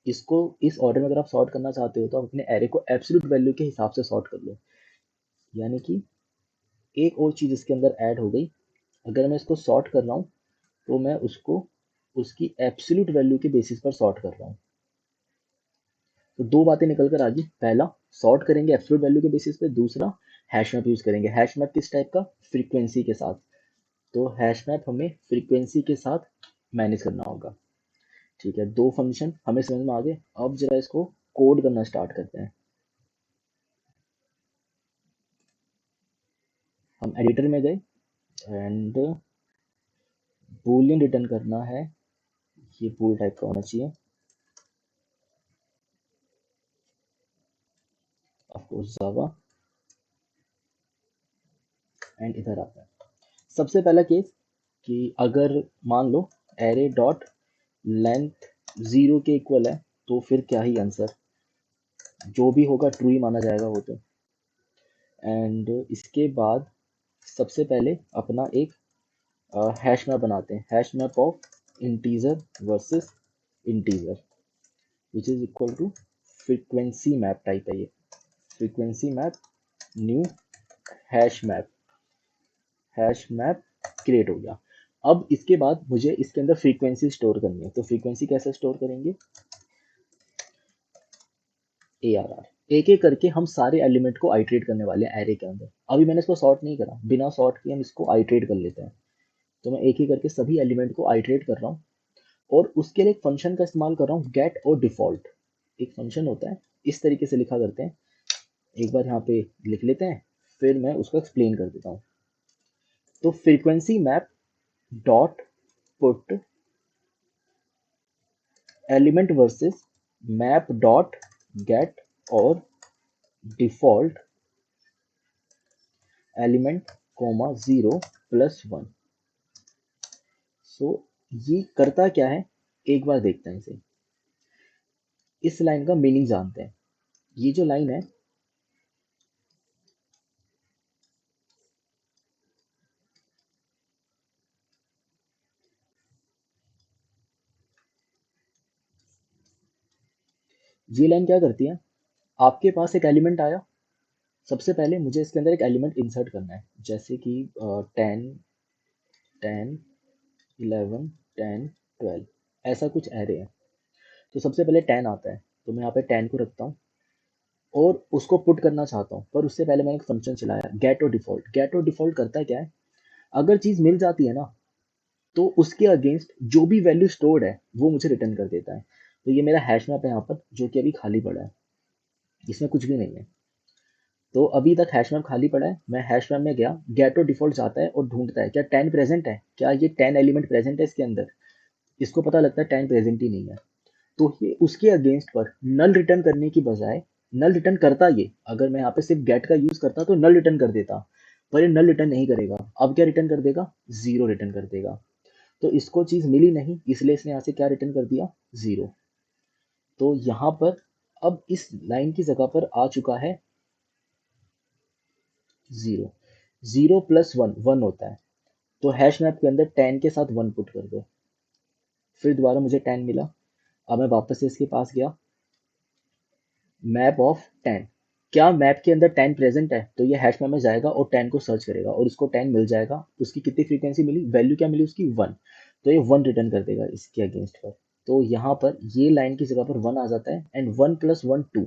इसको इस ऑर्डर में अगर आप सॉर्ट करना चाहते हो तो आप अपने एरे को एब्सोल्यूट वैल्यू के हिसाब से सॉर्ट कर लो। यानी कि एक और चीज इसके अंदर ऐड हो गई, अगर मैं इसको सॉर्ट कर रहा हूँ तो मैं उसको उसकी एब्सोल्यूट वैल्यू के बेसिस पर सॉर्ट कर रहा हूँ। तो दो बातें निकल कर आ गई, पहला सॉर्ट करेंगे एब्सोल्यूट वैल्यू के बेसिस पे, दूसरा हैश मैप यूज करेंगे। हैश मैप किस टाइप का? फ्रीक्वेंसी के साथ। तो हैश मैप हमें फ्रीक्वेंसी के साथ मैनेज करना होगा। ठीक है, दो फंक्शन हमें समझ में आ गए। अब जरा इसको कोड करना स्टार्ट करते हैं। हम एडिटर में गए एंड बूलियन रिटर्न करना है, ये बूल टाइप का होना चाहिए, ऑफ कोर्स जावा, एंड इधर आता है। सबसे पहला केस कि अगर मान लो एरे डॉट लेंथ 0 के इक्वल है तो फिर क्या ही आंसर, जो भी होगा ट्रू ही माना जाएगा वो तो। एंड इसके बाद सबसे पहले अपना एक हैश मैप बनाते हैं, hash map of integer versus integer which is equal to frequency map type है ये, frequency map new hash map create हो गया। अब इसके बाद मुझे इसके अंदर फ्रीक्वेंसी स्टोर करनी है, तो फ्रीक्वेंसी कैसे स्टोर करेंगे? ARR एक एक करके हम सारे एलिमेंट को आइट्रेट करने वाले हैं एरे के अंदर। अभी मैंने इसको सॉर्ट नहीं करा, बिना सॉर्ट किए हम इसको आइट्रेट कर लेते हैं। तो मैं एक एक करके सभी एलिमेंट को आइट्रेट कर रहा हूँ और उसके लिए एक फंक्शन का इस्तेमाल कर रहा हूँ, गेट और डिफॉल्ट। एक फंक्शन होता है, इस तरीके से लिखा करते हैं, एक बार यहाँ पे लिख लेते हैं, फिर मैं उसको एक्सप्लेन कर देता हूँ। तो frequency map dot put element versus map dot gate और डिफॉल्ट एलिमेंट कोमा 0+1। सो ये करता क्या है, एक बार देखते हैं इसे। इस लाइन का मीनिंग जानते हैं। ये जो लाइन है, ये लाइन क्या करती है, आपके पास एक एलिमेंट आया, सबसे पहले मुझे इसके अंदर एक एलिमेंट इंसर्ट करना है, जैसे कि 10 10 11 10 12 ऐसा कुछ एरे है। तो सबसे पहले 10 आता है, तो मैं यहाँ पे 10 को रखता हूँ और उसको पुट करना चाहता हूँ, पर उससे पहले मैंने एक फंक्शन चलाया गेट और डिफॉल्ट। गेट और डिफॉल्ट करता क्या है, अगर चीज मिल जाती है ना तो उसके अगेंस्ट जो भी वैल्यू स्टोर्ड है वो मुझे रिटर्न कर देता है। तो ये मेरा हैश मैप है यहाँ पर, जो कि अभी खाली पड़ा है, इसमें कुछ भी नहीं है। तो अभी तक हैश मैप खाली पड़ा है, मैं हैश मैप में गया, गेट और डिफॉल्ट जाता है और ढूंढता है क्या 10 प्रेजेंट है, क्या ये 10 एलिमेंट प्रेजेंट है इसके अंदर। इसको पता लगता है 10 प्रेजेंट ही नहीं है, तो ये उसके अगेंस्ट पर नल रिटर्न करने की बजाय, नल रिटर्न करता ये, अगर मैं यहाँ पे सिर्फ गेट का यूज करता तो नल रिटर्न कर देता, पर ये नल रिटर्न नहीं करेगा। अब क्या रिटर्न कर देगा, 0 रिटर्न कर देगा। तो इसको चीज मिली नहीं, इसलिए इसने यहाँ से क्या रिटर्न कर दिया, 0। तो यहाँ पर अब इस लाइन की जगह पर आ चुका है 0। 0+1 1 होता है, तो हैश मैप के अंदर 10 के साथ 1 पुट कर दो, फिर दोबारा मुझे 10 मिला। अब मैं वापस से इसके पास गया, मैप ऑफ 10, क्या मैप के अंदर 10 प्रेजेंट है, तो ये हैश मैप में जाएगा और 10 को सर्च करेगा और उसको 10 मिल जाएगा। उसकी कितनी फ्रीक्वेंसी मिली, वैल्यू क्या मिली उसकी, 1, तो ये 1 रिटर्न कर देगा इसके अगेंस्ट पर। तो यहाँ पर ये लाइन की जगह पर 1 आ जाता है एंड 1+1 2,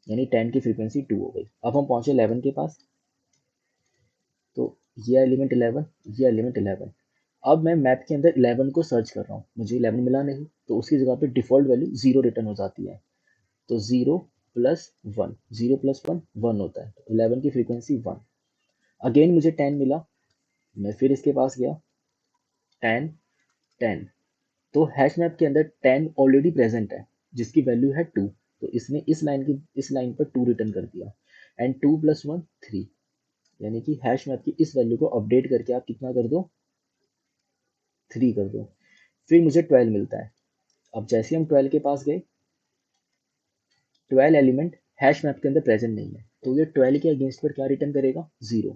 यानी 10 की फ्रीक्वेंसी 2 हो गई। अब हम पहुंचे 11 के पास, तो ये एलिमेंट 11, ये एलिमेंट 11। अब मैं मैप के अंदर 11 को सर्च कर रहा हूँ, मुझे 11 मिला नहीं, तो उसकी जगह पे डिफॉल्ट वैल्यू 0 रिटर्न हो जाती है। तो 0+1, 0+1 1 होता है, तो 11 की फ्रीक्वेंसी 1। अगेन मुझे 10 मिला, मैं फिर इसके पास गया, 10 10। तो हैश मैप के अंदर 10 ऑलरेडी प्रेजेंट है जिसकी वैल्यू है 2, तो इसने इस लाइन पर 2 रिटर्न कर दिया। एंड 2 + 1 3, यानी कि हैश मैप की इस वैल्यू को अपडेट करके आप कितना कर दो, 3 कर दो। फिर मुझे 12 मिलता है। अब जैसे हम 12 के पास गए, 12 एलिमेंट हैश मैप के अंदर प्रेजेंट नहीं है, तो ये 12 के अगेंस्ट पर क्या रिटर्न करेगा, 0।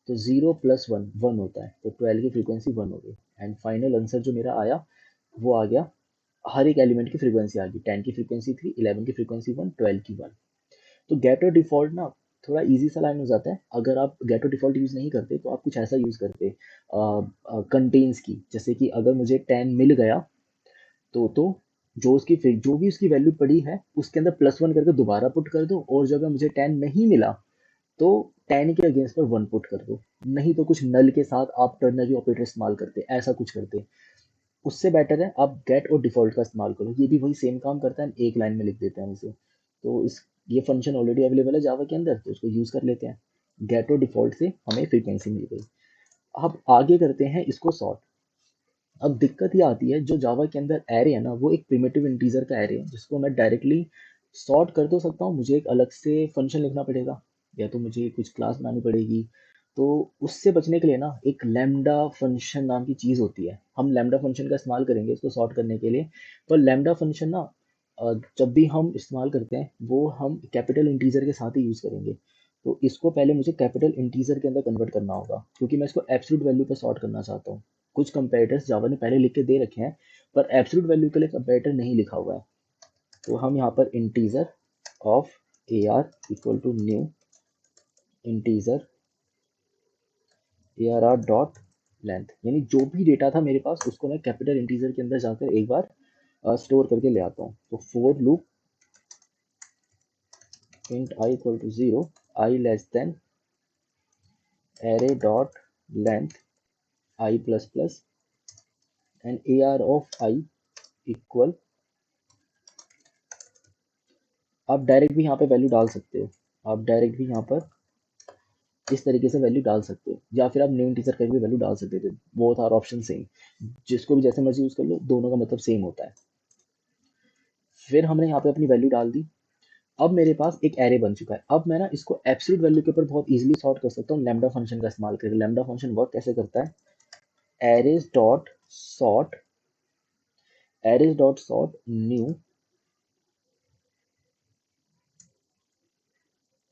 तो 0 + 1 1 होता है, तो 12 की फ्रीक्वेंसी 1 हो गई। एंड फाइनल आंसर जो मेरा आया वो आ गया, हर एक एलिमेंट की फ्रीक्वेंसी आ गई। 10 की फ्रीक्वेंसी 3, 11 की फ्रीक्वेंसी 1, 12 की 1। तो गेट और डिफॉल्ट ना थोड़ा इजी सा लाइन हो जाता है। अगर आप गेट और डिफॉल्ट यूज़ नहीं करते तो आप कुछ ऐसा यूज़ करते, कंटेन्स की, जैसे कि अगर मुझे 10 मिल गया तो जो भी उसकी वैल्यू पड़ी है उसके अंदर +1 करके दोबारा पुट कर दो, और जब मुझे 10 नहीं मिला तो 10 के अगेंस्ट पर 1 पुट कर दो। नहीं तो कुछ नल के साथ आप टर्नरी ऑपरेटर इस्तेमाल करते, ऐसा कुछ करते। उससे बेटर है आप गेट और डिफॉल्ट का इस्तेमाल करो, ये भी वही सेम काम करता है, हम एक लाइन में लिख देते हैं इसे। तो इस ये फंक्शन ऑलरेडी अवेलेबल है जावा के अंदर, तो उसको यूज़ कर लेते हैं। गेट और डिफॉल्ट से हमें फ्रीक्वेंसी मिल गई। अब आगे करते हैं इसको सॉर्ट। अब दिक्कत ये आती है, जो जावा के अंदर एरे है ना, वो एक प्रिमिटिव इंटीजर का एरे है जिसको मैं डायरेक्टली सॉर्ट कर तो सकता हूँ, मुझे एक अलग से फंक्शन लिखना पड़ेगा या तो मुझे कुछ क्लास बनानी पड़ेगी। तो उससे बचने के लिए ना एक लैम्डा फंक्शन नाम की चीज़ होती है, हम लैम्डा फंक्शन का इस्तेमाल करेंगे इसको सॉर्ट करने के लिए। पर लैम्डा फंक्शन ना जब भी हम इस्तेमाल करते हैं वो हम कैपिटल इंटीजर के साथ ही यूज़ करेंगे। तो इसको पहले मुझे कैपिटल इंटीजर के अंदर कन्वर्ट करना होगा, क्योंकि मैं इसको एब्सोल्यूट वैल्यू पे सॉर्ट करना चाहता हूँ। कुछ कंपेरेटर्स जावा ने पहले लिख के दे रखे हैं, पर एब्सोल्यूट वैल्यू के लिए कंपेरेटर नहीं लिखा हुआ है। तो हम यहाँ पर integer of AR equal to new integer ARR dot length, यानी जो भी डेटा था मेरे पास उसको मैं कैपिटल इंटीजर के अंदर जाकर एक बार स्टोर करके ले आता हूँ। तो for loop int I equal to 0, I less than array dot length I plus plus and AR of I equal, आप डायरेक्ट भी यहाँ पे वैल्यू डाल सकते हो, आप डायरेक्ट भी यहाँ पर इस तरीके से वैल्यू डाल सकते हो, या फिर आप न्यू इंटीजर करके भी वैल्यू डाल सकते थे। बोथ आर ऑप्शन सेम, जिसको भी जैसे मर्जी यूज कर लो, दोनों का मतलब सेम होता है। फिर हमने यहाँ पे अपनी वैल्यू डाल दी। अब मेरे पास एक एरे बन चुका है। अब मैं ना इसको एब्सोल्यूट वैल्यू के ऊपर बहुत इजीली सॉर्ट कर सकता हूँ लैम्डा फंक्शन का इस्तेमाल करके। लैम्डा फंक्शन वर्क कैसे करता है, arrays dot sort, arrays dot sort new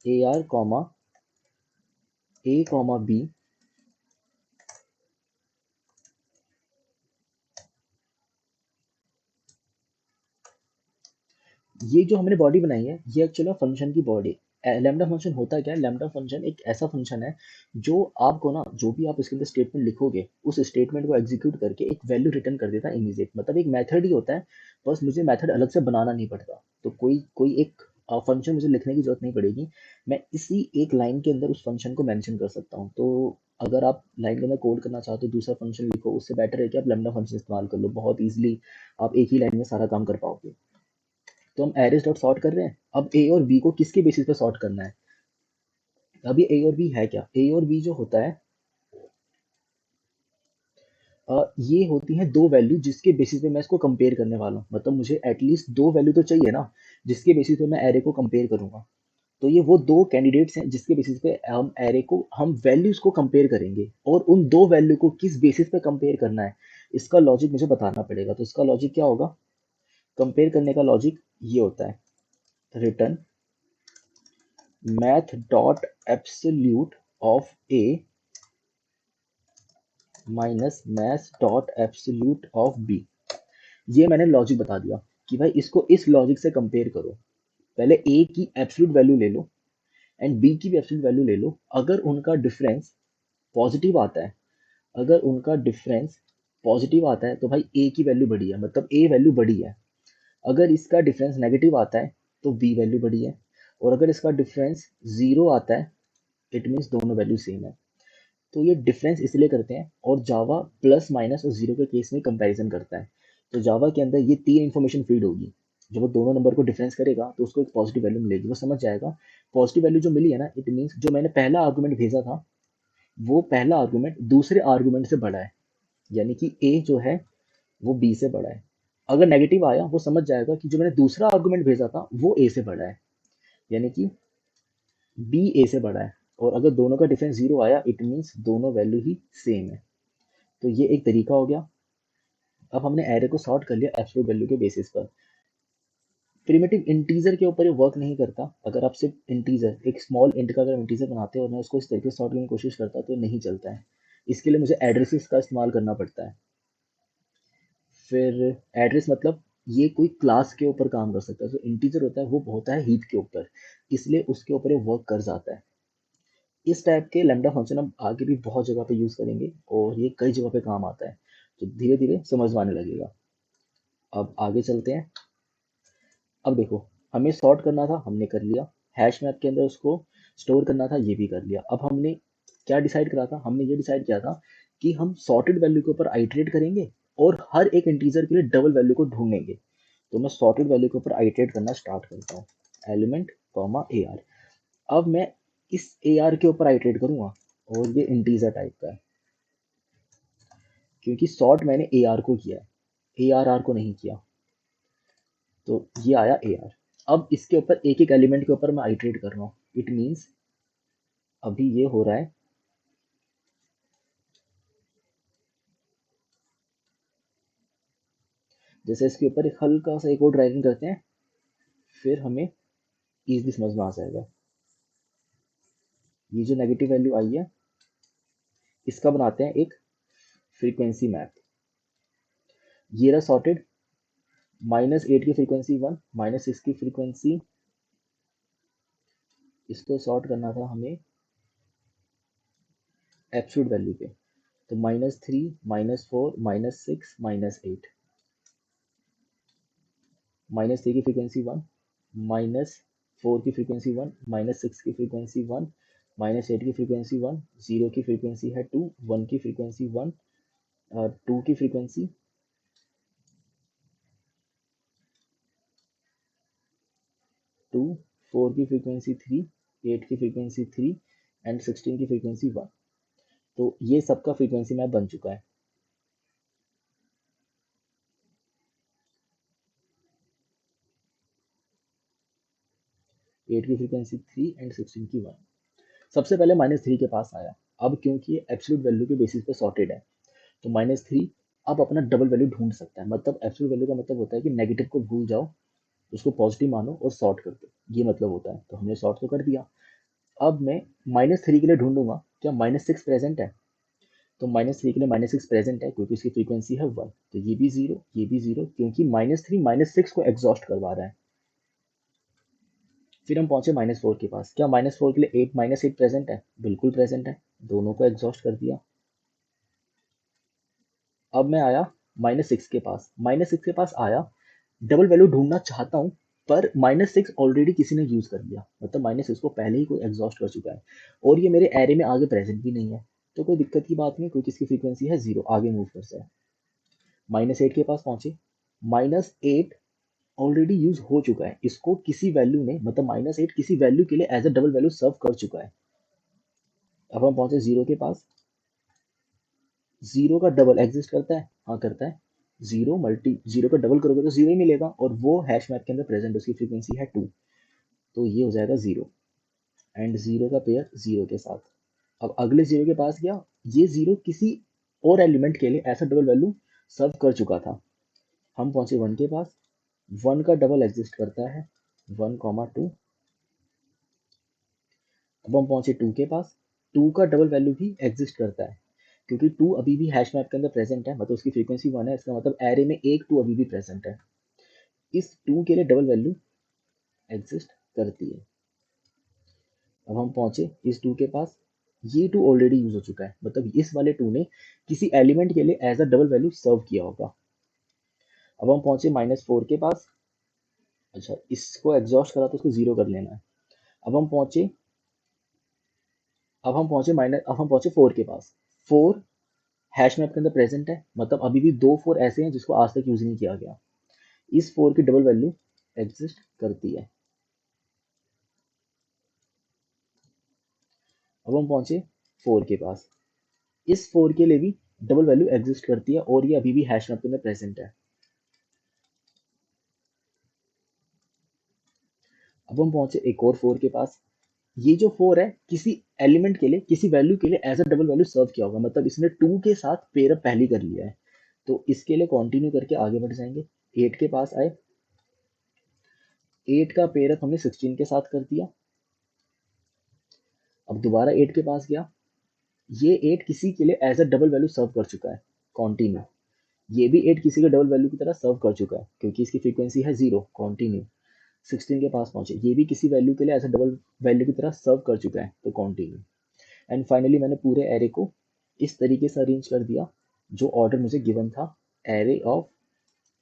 AR comma A comma B, ये जो हमने बॉडी बनाई है ये एक्चुअली फंक्शन की बॉडी। लैम्डा फंक्शन होता क्या है, लैम्डा फंक्शन एक ऐसा फंक्शन है जो आपको ना, जो भी आप इसके अंदर स्टेटमेंट लिखोगे उस स्टेटमेंट को एग्जीक्यूट करके एक वैल्यू रिटर्न कर देता है इमीडिएट। मतलब एक मेथड ही होता है, बस मुझे मेथड अलग से बनाना नहीं पड़ता। तो कोई कोई एक फंक्शन मुझे लिखने की जरूरत नहीं पड़ेगी, मैं इसी एक लाइन के अंदर उस फंक्शन को मेंशन कर सकता हूँ। तो अगर आप लाइन के अंदर कोड करना चाहते हो दूसरा फंक्शन लिखो, उससे बेटर है कि आप लैम्डा फंक्शन इस्तेमाल कर लो, बहुत ईजिली आप एक ही लाइन में सारा काम कर पाओगे। तो हम एरेज डॉट सॉर्ट कर रहे हैं। अब ए और बी को किसके बेसिस पे सॉर्ट करना है, अभी ए और बी है क्या, ए और बी जो होता है ये होती हैं दो वैल्यू जिसके बेसिस पे मैं इसको कंपेयर करने वाला हूँ। मतलब मुझे एटलीस्ट दो वैल्यू तो चाहिए ना जिसके बेसिस पे मैं एरे को कंपेयर करूंगा। तो ये वो दो कैंडिडेट्स हैं जिसके बेसिस पे हम एरे को, हम वैल्यूज को कंपेयर करेंगे, और उन दो वैल्यू को किस बेसिस पे कंपेयर करना है इसका लॉजिक मुझे बताना पड़ेगा। तो इसका लॉजिक क्या होगा, कंपेयर करने का लॉजिक ये होता है, return math dot absolute of a minus math dot absolute of b. ये मैंने लॉजिक बता दिया कि भाई इसको इस लॉजिक से कंपेयर करो। पहले ए की एब्सोल्यूट वैल्यू ले लो एंड बी की भी एब्सोल्यूट वैल्यू ले लो। अगर उनका डिफरेंस पॉजिटिव आता है, अगर उनका डिफरेंस पॉजिटिव आता है तो भाई ए की वैल्यू बड़ी है, मतलब ए वैल्यू बड़ी है। अगर इसका डिफरेंस नेगेटिव आता है तो बी वैल्यू बड़ी है, और अगर इसका डिफरेंस जीरो आता है इट मीन्स दोनों वैल्यू सेम है। तो ये डिफरेंस इसलिए करते हैं, और जावा प्लस माइनस और जीरो के केस में कंपैरिजन करता है। तो जावा के अंदर ये तीन इन्फॉर्मेशन फीड होगी। जब वो दोनों नंबर को डिफरेंस करेगा तो उसको एक पॉजिटिव वैल्यू मिलेगी, वो समझ जाएगा पॉजिटिव वैल्यू जो मिली है ना, इट मीन्स जो मैंने पहला आर्गुमेंट भेजा था वो पहला आर्गुमेंट दूसरे आर्गुमेंट से बड़ा है। यानी कि ए जो है वो बी से बड़ा है। अगर नेगेटिव आया वो समझ जाएगा कि जो मैंने दूसरा आर्गुमेंट भेजा था वो ए से बड़ा है, यानी कि बी ए से बड़ा है। और अगर दोनों का डिफरेंस जीरो आया इट मीन्स दोनों वैल्यू ही सेम है। तो ये एक तरीका हो गया। अब हमने एरे को सॉर्ट कर लिया एब्सोल्यूट वैल्यू के बेसिस पर। प्रिमिटिव इंटीजर के ऊपर ये वर्क नहीं करता। अगर आप सिर्फ इंटीजर, एक स्मॉल इंट का अगर इंटीजर बनाते हो और मैं उसको इस तरीके से सॉर्ट करने की कोशिश करता तो नहीं चलता है। इसके लिए मुझे एड्रेसेस का इस्तेमाल करना पड़ता है। फिर एड्रेस मतलब ये कोई क्लास के ऊपर काम कर सकता है। जो इंटीजर होता है वो होता है हीप के ऊपर, इसलिए उसके ऊपर ये वर्क कर जाता है। इस टाइप के लैम्डा फंक्शन हम आगे भी बहुत जगह पे यूज करेंगे और ये कई जगह पे काम आता है, तो धीरे धीरे समझ में आने लगेगा। अब आगे चलते हैं। अब देखो, हमें सॉर्ट करना था, हमने कर लिया। हैश मैप के अंदर उसको स्टोर करना था, ये भी कर लिया। अब हमने क्या डिसाइड करा था? हमने ये डिसाइड किया था कि हम सॉर्टेड वैल्यू के ऊपर आइटरेट करेंगे और हर एक इंटीजर के लिए डबल वैल्यू को ढूंढेंगे। तो मैं सॉर्टेड वैल्यू के ऊपर आइटरेट करना स्टार्ट करता हूँ। Element comma A R. अब मैं इस ए आर के ऊपर आइटरेट करूंगा और ये इंटीजर टाइप का है, क्योंकि सॉर्ट मैंने ए आर को किया है, ए आर आर को नहीं किया। तो ये आया ए आर। अब इसके ऊपर एक एक एलिमेंट के ऊपर मैं आइटरेट कर रहा हूँ। इट मीन्स अभी ये हो रहा है, जैसे इसके ऊपर एक हल्का सा एक और ड्रैगिंग करते हैं, फिर हमें इजीली समझ में आ जाएगा। ये जो नेगेटिव वैल्यू आई है इसका बनाते हैं एक फ्रीक्वेंसी मैप। ये रहा सॉर्टेड। -8 की फ्रीक्वेंसी 1, -6 की फ्रीक्वेंसी, इसको सॉर्ट करना था हमें एब्सोल्यूट वैल्यू पे। तो -3, -4, -6, -8। -3 की फ्रीक्वेंसी 1, -4 की फ्रीक्वेंसी 1, -6 की फ्रीक्वेंसी 1, -8 की फ्रीक्वेंसी 1, 0 की फ्रीक्वेंसी है 2, 1 की फ्रीक्वेंसी 1, 2 की फ्रीक्वेंसी 2, 4 की फ्रीक्वेंसी 3, 8 की फ्रीक्वेंसी 3 एंड 16 की फ्रीक्वेंसी 1। तो ये सबका फ्रीक्वेंसी मैप बन चुका है। 8 की फ्रीक्वेंसी 3 एंड 16 की 1। सबसे पहले -3 के पास आया। अब क्योंकि ये एब्सोल्यूट वैल्यू के बेसिस पे सॉर्टेड है, तो -3 अब अपना डबल वैल्यू ढूंढ सकता है। मतलब एब्सोल्यूट वैल्यू का मतलब होता है कि नेगेटिव को भूल जाओ, उसको पॉजिटिव मानो और सॉर्ट कर दो, ये मतलब होता है। तो हमने सॉर्ट तो कर दिया। अब मैं -3 के लिए ढूंढूंगा क्या -6 प्रेजेंट है। तो -3 के लिए -6 प्रेजेंट है क्योंकि उसकी फ्रीक्वेंसी है 1। तो ये भी जीरो, ये भी जीरो, क्योंकि -3 -6 को एग्जॉस्ट करवा रहा है। फिर हम पहुंचे -4 के पास। क्या -4 के लिए 8 -8 प्रेजेंट है? बिल्कुल प्रेजेंट है, दोनों को एग्जॉस्ट कर दिया। अब मैं आया -6 के पास। -6 के पास आया, डबल वैल्यू ढूंढना चाहता हूँ, पर -6 ऑलरेडी किसी ने यूज कर लिया, मतलब -6 को पहले ही कोई एग्जॉस्ट कर चुका है और ये मेरे एरे में आगे प्रेजेंट भी नहीं है। तो कोई दिक्कत की बात नहीं, क्योंकि इसकी फ्रीक्वेंसी है 0, आगे मूव कर जाए। -8 के पास पहुंचे। -8 ऑलरेडी यूज हो चुका है, इसको किसी वैल्यू ने, मतलब -8 किसी वैल्यू के लिए as a double value serve कर चुका है। अब हम पहुंचे 0 के पास। 0 का डबल एग्जिस्ट करता है? हाँ करता है। 0 का डबल करोगे तो 0 ही मिलेगा, और वो हैश मैप के अंदर प्रेजेंट, उसकी फ्रीक्वेंसी है 2। तो ये हो जाएगा 0 एंड 0 का पेयर 0 के साथ। अब अगले 0 के पास गया, ये 0 किसी और एलिमेंट के लिए ऐसा डबल वैल्यू सर्व कर चुका था। हम पहुंचे 1 के पास। 1 का डबल एग्जिस्ट करता है, 1, 2। अब हम पहुंचे 2 के पास। 2 का डबल वैल्यू भी एग्जिस्ट करता है, क्योंकि 2 अभी भी हैश मैप के अंदर प्रेजेंट है, मतलब उसकी फ्रीक्वेंसी 1 है, इसका मतलब एरे में एक 2 अभी भी प्रेजेंट है। इस 2 के लिए डबल वैल्यू एग्जिस्ट करती है। अब हम पहुंचे इस 2 के पास। ये 2 ऑलरेडी यूज हो चुका है, मतलब इस वाले 2 ने किसी एलिमेंट के लिए एज अ डबल वैल्यू सर्व किया होगा। अब हम पहुंचे -4 के पास। अच्छा, इसको एग्जॉस्ट करा तो उसको 0 कर लेना है। अब हम पहुंचे अब हम पहुंचे 4 के पास। 4 हैश मैप के अंदर प्रेजेंट है, मतलब अभी भी 2 4 ऐसे हैं जिसको आज तक यूज नहीं किया गया। इस 4 की डबल वैल्यू एग्जिस्ट करती है। अब हम पहुंचे 4 के पास। इस 4 के लिए भी डबल वैल्यू एग्जिस्ट करती है और ये अभी भी हैश मैप के अंदर प्रेजेंट है। अब हम पहुंचे एक और 4 के पास। ये जो 4 है किसी एलिमेंट के लिए, किसी वैल्यू के लिए एज अ डबल वैल्यू सर्व किया होगा, मतलब इसने 2 के साथ पेयर अप पहले कर लिया है। तो इसके लिए कंटिन्यू करके आगे बढ़ जाएंगे। 8 के पास आए, 8 का पेयर अप हमने 16 के साथ कर दिया। अब दोबारा 8 के पास गया, ये 8 किसी के लिए as a double value serve कर चुका है, कंटिन्यू। ये भी 8 किसी के डबल वैल्यू की तरह सर्व कर चुका है क्योंकि इसकी फ्रीक्वेंसी है 0, कंटिन्यू। 16 के पास पहुंचे, ये भी किसी वैल्यू के लिए एज अ डबल वैल्यू की तरह सर्व कर चुका है, तो कंटिन्यू। एंड फाइनली मैंने पूरे एरे को इस तरीके से अरेंज कर दिया जो ऑर्डर मुझे गिवन था, array of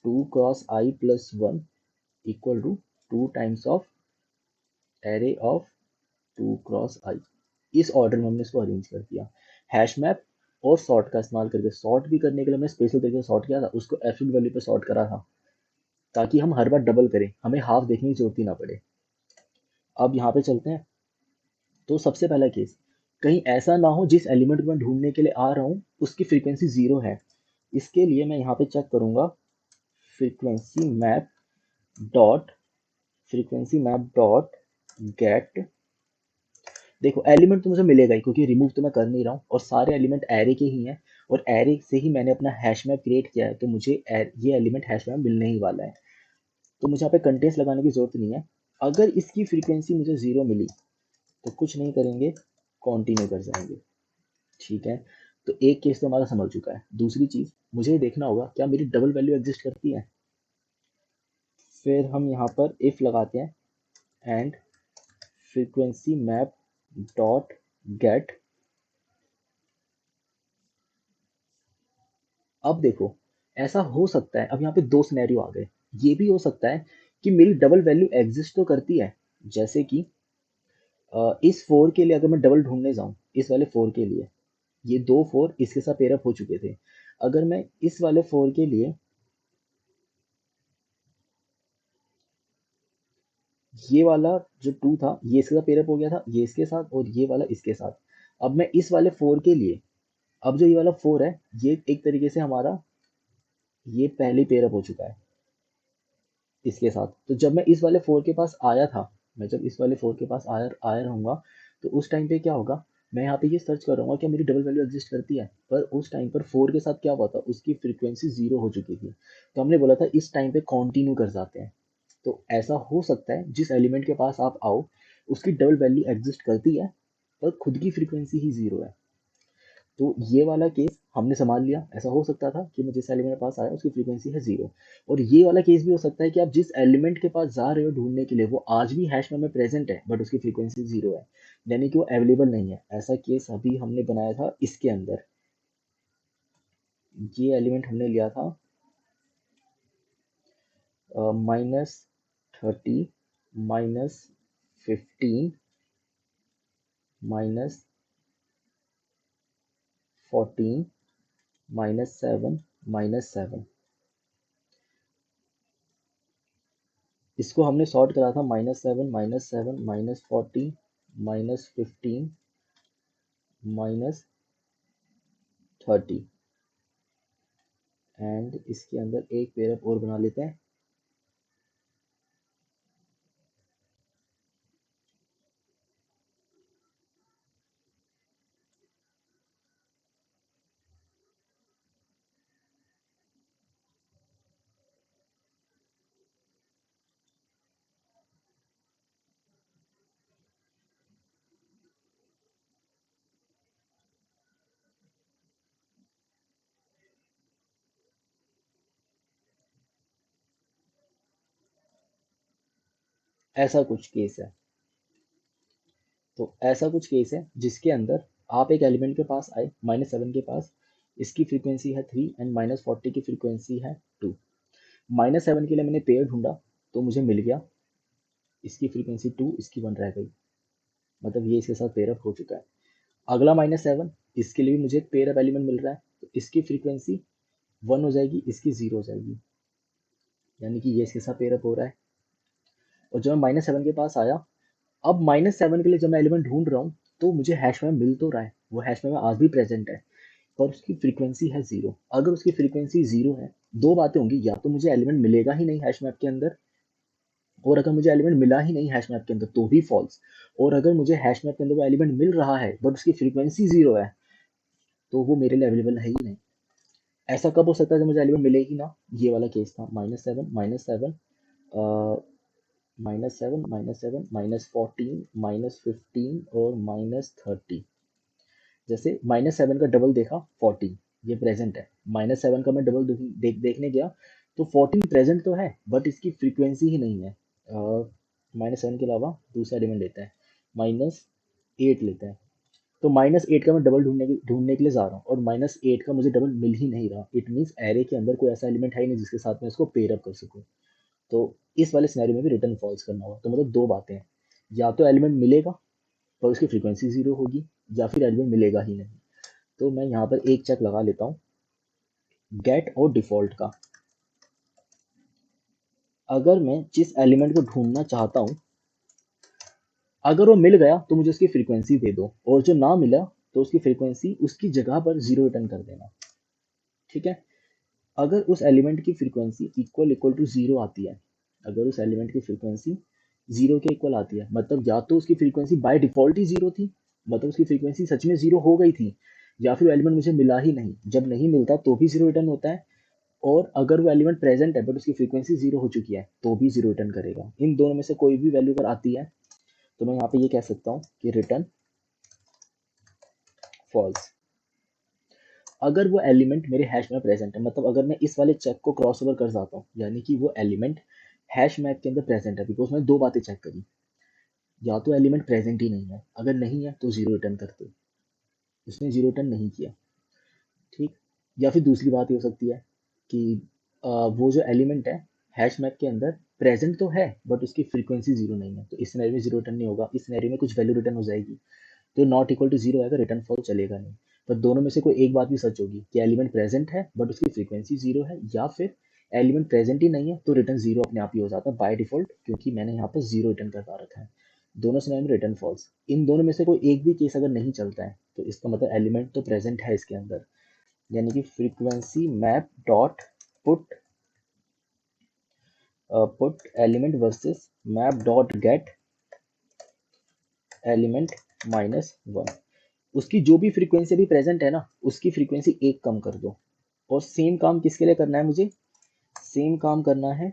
2 cross I plus 1 equal to 2 times of array of 2 cross I. इस ऑर्डर में हमने इसको अरेंज कर दिया। हैश मैप और सॉर्ट का इस्तेमाल करके, सॉर्ट भी करने के लिए हमने स्पेशल तरीके से सॉर्ट किया था, उसको एब्सोल्यूट वैल्यू पे सॉर्ट करा था ताकि हम हर बार डबल करें, हमें हाफ देखने की जरूरत ही ना पड़े। अब यहाँ पे चलते हैं। तो सबसे पहला केस, कहीं ऐसा ना हो जिस एलिमेंट को मैं ढूंढने के लिए आ रहा हूँ उसकी फ्रीक्वेंसी 0 है। इसके लिए मैं यहाँ पे चेक करूंगा frequency map dot frequency map dot gate. देखो एलिमेंट तो मुझे मिलेगा ही क्योंकि रिमूव तो मैं कर नहीं रहा हूँ और सारे एलिमेंट एरे के ही हैं और एरे से ही मैंने अपना हैश मैप क्रिएट किया है, तो मुझे ये एलिमेंट हैश मैप मिलने ही वाला है। तो मुझे यहाँ पे कंटेंट्स लगाने की जरूरत नहीं है। अगर इसकी फ्रीक्वेंसी मुझे 0 मिली तो कुछ नहीं करेंगे, कंटिन्यू कर जाएंगे। ठीक है, तो एक केस तो हमारा समझ चुका है। दूसरी चीज मुझे ये देखना होगा क्या मेरी डबल वैल्यू एग्जिस्ट करती है। फिर हम यहाँ पर इफ लगाते हैं and frequency map dot gate. अब देखो ऐसा हो सकता है, अब यहाँ पे दो सिनेरियो आ गए। ये भी हो सकता है कि मेरी डबल वैल्यू एग्जिस्ट तो करती है, जैसे कि इस 4 के लिए अगर मैं डबल ढूंढने जाऊं, इस वाले 4 के लिए, ये दो 4 इसके साथ पेयर अप हो चुके थे। अगर मैं इस वाले 4 के लिए, ये वाला जो 2 था ये इसके साथ पेयर अप हो गया था, ये इसके साथ और ये वाला इसके साथ। अब मैं इस वाले 4 के लिए, अब जो ये वाला 4 है ये एक तरीके से हमारा ये पहले पेयर अप हो चुका है इसके साथ। तो जब मैं इस वाले 4 के पास आया था, मैं जब इस वाले 4 के पास आया आया रहूंगा, तो उस टाइम पे क्या होगा, मैं यहाँ पे ये सर्च कर रहा हूँ क्या मेरी डबल वैल्यू एग्जिस्ट करती है। पर उस टाइम पर 4 के साथ क्या हुआ था, उसकी फ्रीक्वेंसी 0 हो चुकी थी। तो हमने बोला था इस टाइम पे कंटिन्यू कर जाते हैं। तो ऐसा हो सकता है जिस एलिमेंट के पास आप आओ उसकी डबल वैल्यू एग्जिस्ट करती है पर खुद की फ्रीक्वेंसी ही 0 है। तो ये वाला केस हमने संभाल लिया। ऐसा हो सकता था कि मैं जिस एलिमेंट के पास आया उसकी फ्रीक्वेंसी है 0। और ये वाला केस भी हो सकता है कि आप जिस एलिमेंट के पास जा रहे हो ढूंढने के लिए वो आज भी हैश मैप में प्रेजेंट है बट उसकी फ्रीक्वेंसी 0 है, यानी कि वो अवेलेबल नहीं है। ऐसा केस अभी हमने बनाया था इसके अंदर। ये एलिमेंट हमने लिया था -30 -15 -14 -7 -7। इसको हमने सॉर्ट करा था -7 -7 -14 -15 -30। एंड इसके अंदर एक पेयर और बना लेते हैं। ऐसा कुछ केस है, तो ऐसा कुछ केस है जिसके अंदर आप एक एलिमेंट के पास आए -7 के पास, इसकी फ्रीक्वेंसी है 3 एंड -40 की फ्रीक्वेंसी है 2। -7 के लिए मैंने पेयर ढूंढा तो मुझे मिल गया, इसकी फ्रीक्वेंसी 2, इसकी 1 रह गई, मतलब ये इसके साथ पेयर अप हो चुका है। अगला -7, इसके लिए भी मुझे एक पेयर अप एलिमेंट मिल रहा है, तो इसकी फ्रीक्वेंसी 1 हो जाएगी, इसकी 0 हो जाएगी, यानी कि ये इसके साथ पेयर अप हो रहा है। और जब मैं -7 के पास आया, अब -7 के लिए जब मैं एलिमेंट ढूंढ रहा हूँ तो मुझे हैश मैप मिल तो रहा है, वो हैश मैप आज भी प्रेजेंट है। पर उसकी फ्रीक्वेंसी है जीरो। अगर उसकी फ्रीक्वेंसी जीरो है, दो बातें होंगी, या तो मुझे एलिमेंट मिलेगा ही नहीं हैश मैप के अंदर, और अगर मुझे एलिमेंट मिला ही नहीं हैश मैप के अंदर तो भी फॉल्स। और अगर मुझे हैश मैप के अंदर वो एलिमेंट मिल रहा है बट उसकी फ्रीक्वेंसी जीरो है, तो वो मेरे लिए अवेलेबल है ही नहीं। ऐसा कब हो सकता है जब मुझे एलिमेंट मिले ही ना? ये वाला केस था, -7 -7 -7 -7 -14 -15 और -30। जैसे -7 का डबल देखा 14, ये प्रेजेंट है। -7 का मैं डबल देखने गया तो 14 प्रेजेंट तो है बट इसकी फ्रीक्वेंसी ही नहीं है। -7 के अलावा दूसरा एलिमेंट लेते हैं, -8 लेते हैं। तो -8 का मैं डबल ढूंढने के लिए जा रहा हूँ और -8 का मुझे डबल मिल ही नहीं रहा। इट मीन्स एरे के अंदर कोई ऐसा एलिमेंट है ही नहीं जिसके साथ मैं इसको पेयर अप कर सकूँ। तो इस वाले सिनेरियो में भी रिटर्न फॉल्स करना होगा। तो मतलब दो बातें हैं, या तो एलिमेंट मिलेगा पर उसकी फ्रीक्वेंसी जीरो होगी, या फिर एलिमेंट मिलेगा ही नहीं। तो मैं यहाँ पर एक चेक लगा लेता हूँ गेट और डिफॉल्ट का। अगर मैं जिस एलिमेंट को ढूंढना चाहता हूँ, अगर वो मिल गया तो मुझे उसकी फ्रीक्वेंसी दे दो, और जो ना मिला तो उसकी फ्रीक्वेंसी उसकी जगह पर जीरो रिटर्न कर देना। ठीक है। अगर उस एलिमेंट की frequency equal equal to zero आती है, अगर उस एलिमेंट की फ्रीक्वेंसी जीरो के इक्वल आती है, मतलब या तो उसकी frequency by default he zero थी, मतलब उसकी फ्रीक्वेंसी सच में जीरो हो गई थी, या फिर एलिमेंट मुझे मिला ही नहीं। जब नहीं मिलता तो भी जीरो रिटर्न होता है, और अगर वो एलिमेंट प्रेजेंट है बट उसकी फ्रीक्वेंसी जीरो हो चुकी है तो भी जीरो रिटर्न करेगा। इन दोनों में से कोई भी वैल्यू अगर आती है तो मैं यहाँ पे ये कह सकता हूँ कि रिटर्न फॉल्स। अगर वो एलिमेंट मेरे हैश में प्रेजेंट है, मतलब अगर मैं इस वाले चेक को क्रॉस ओवर कर जाता हूँ, यानी कि वो एलिमेंट हैश मैप के अंदर प्रेजेंट है, बिकॉज मैंने दो बातें चेक करी, या तो एलिमेंट प्रेजेंट ही नहीं है, अगर नहीं है तो जीरो रिटर्न करते, उसने जीरो रिटर्न नहीं किया। ठीक। या फिर दूसरी बात ये हो सकती है कि वो जो एलिमेंट है हैश मैप के अंदर प्रेजेंट तो है बट उसकी फ्रीक्वेंसी जीरो नहीं है, तो इस सिनेरियो में जीरो रिटर्न नहीं होगा, इस सिनेरियो में कुछ वैल्यू रिटर्न हो जाएगी, तो नॉट इक्वल टू जीरो आएगा, रिटर्न फॉल चलेगा नहीं। पर दोनों में से कोई एक बात भी सच होगी कि एलिमेंट प्रेजेंट है बट उसकी फ्रीक्वेंसी जीरो है, या फिर एलिमेंट प्रेजेंट ही नहीं है तो रिटर्न जीरो अपने आप ही हो जाता है बाय डिफॉल्ट, क्योंकि मैंने यहाँ पर जीरो रिटर्न करवा रखा है। दोनों सिनेरियो में रिटर्न फॉल्स। इन दोनों में से कोई एक भी केस अगर नहीं चलता है तो इसका मतलब एलिमेंट तो प्रेजेंट है इसके अंदर, यानी कि frequency map dot put put element versus map dot gate element -1। उसकी जो भी फ्रीक्वेंसी अभी प्रेजेंट है ना, उसकी फ्रीक्वेंसी एक कम कर दो। और सेम काम किसके लिए करना है मुझे? सेम काम करना है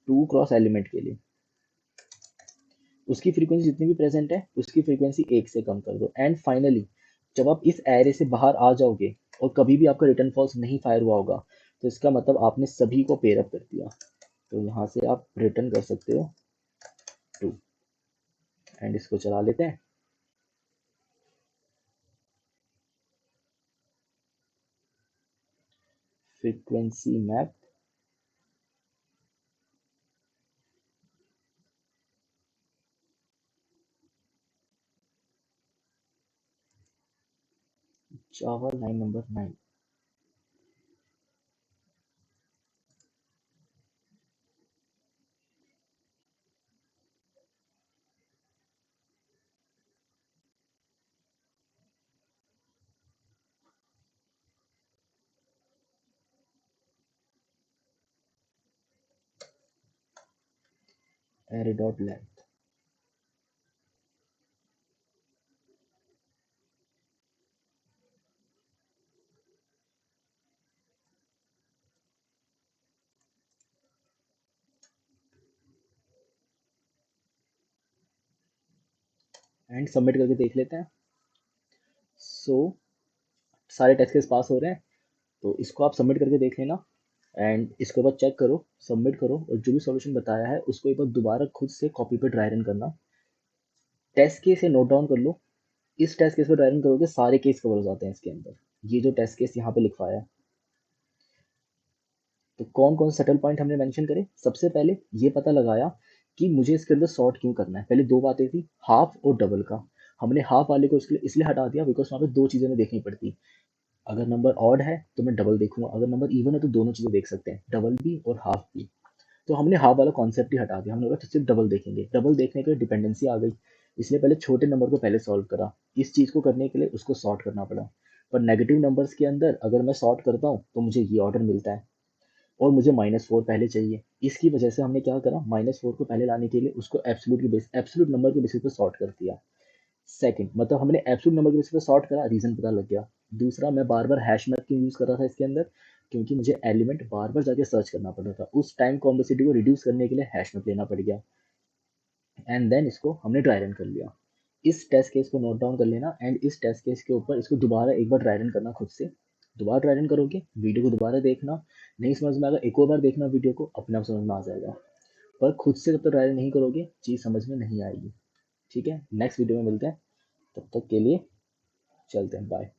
टू क्रॉस एलिमेंट के लिए। उसकी फ्रीक्वेंसी जितनी भी प्रेजेंट है उसकी फ्रीक्वेंसी एक से कम कर दो। एंड फाइनली जब आप इस एरे से बाहर आ जाओगे और कभी भी आपका रिटर्न फॉल्स नहीं फायर हुआ होगा, तो इसका मतलब आपने सभी को पेयर अप कर दिया। तो यहाँ से आप रिटर्न कर सकते हो 2। एंड इसको चला लेते हैं। Frequency map Java line number 9। Array dot length. And submit करके देख लेते हैं। सो सारे टेस्ट केस पास हो रहे हैं, तो इसको आप सबमिट करके देख लेना। एंड इसके बाद चेक करो, सबमिट करो, और जो भी सॉल्यूशन बताया है उसको एक बार दोबारा खुद से कॉपी पे ड्राई रन करना। टेस्ट केस है नोट डाउन कर लो। इस टेस्ट केस पे ड्राई रन करोगे सारे केस कवर हो जाते हैं इसके अंदर। ये जो टेस्ट केस यहाँ पे लिखवाया है, तो कौन कौन से सेटल पॉइंट हमने मेंशन करे? सबसे पहले ये पता लगाया कि मुझे इसके अंदर सॉर्ट क्यों करना है। पहले दो बातें थी, हाफ और डबल का। हमने हाफ वाले को इसलिए हटा दिया बिकॉज वहाँ पे दो चीज़ें हमें देखनी पड़ती। अगर नंबर ऑड है तो मैं डबल देखूंगा, अगर नंबर इवन है तो दोनों चीज़ें देख सकते हैं, डबल भी और हाफ भी। तो हमने हाफ वाला कॉन्सेप्ट ही हटा दिया, हमने बोला सिर्फ डबल देखेंगे। डबल देखने के लिए डिपेंडेंसी आ गई, इसलिए पहले छोटे नंबर को पहले सॉल्व करा। इस चीज़ को करने के लिए उसको सॉर्ट करना पड़ा। पर नेगेटिव नंबर्स के अंदर अगर मैं सॉर्ट करता हूँ तो मुझे ये ऑर्डर मिलता है और मुझे -4 पहले चाहिए। इसकी वजह से हमने क्या करा, -4 को पहले लाने के लिए उसको एब्सोल्यूट नंबर के बेसिस पे सॉर्ट कर दिया। सेकंड मतलब हमने एब्सोल्यूट नंबर के बेसिस पे सॉर्ट करा, रीजन पता लग गया। दूसरा, मैं बार बार हैश मैप क्यों यूज कर रहा था इसके अंदर, क्योंकि मुझे एलिमेंट बार बार जाके सर्च करना पड़ रहा था। उस टाइम कॉम्प्लेक्सिटी को रिड्यूस करने के लिए हैश मैप लेना पड़ गया। एंड देन इसको हमने ड्राई रन कर लिया। इस टेस्ट केस को नोट डाउन कर लेना एंड इस टेस्ट केस के ऊपर इसको दोबारा एक बार ड्राई रन करना खुद से। दोबारा ड्राई रन करोगे, वीडियो को दोबारा देखना, नहीं समझ में आएगा एक और बार देखना वीडियो को, अपने आप समझ में आ जाएगा। पर खुद से जब तक ड्राई रन नहीं करोगे चीज़ समझ में नहीं आएगी। ठीक है, नेक्स्ट वीडियो में मिलते हैं, तब तक के लिए चलते हैं, बाय।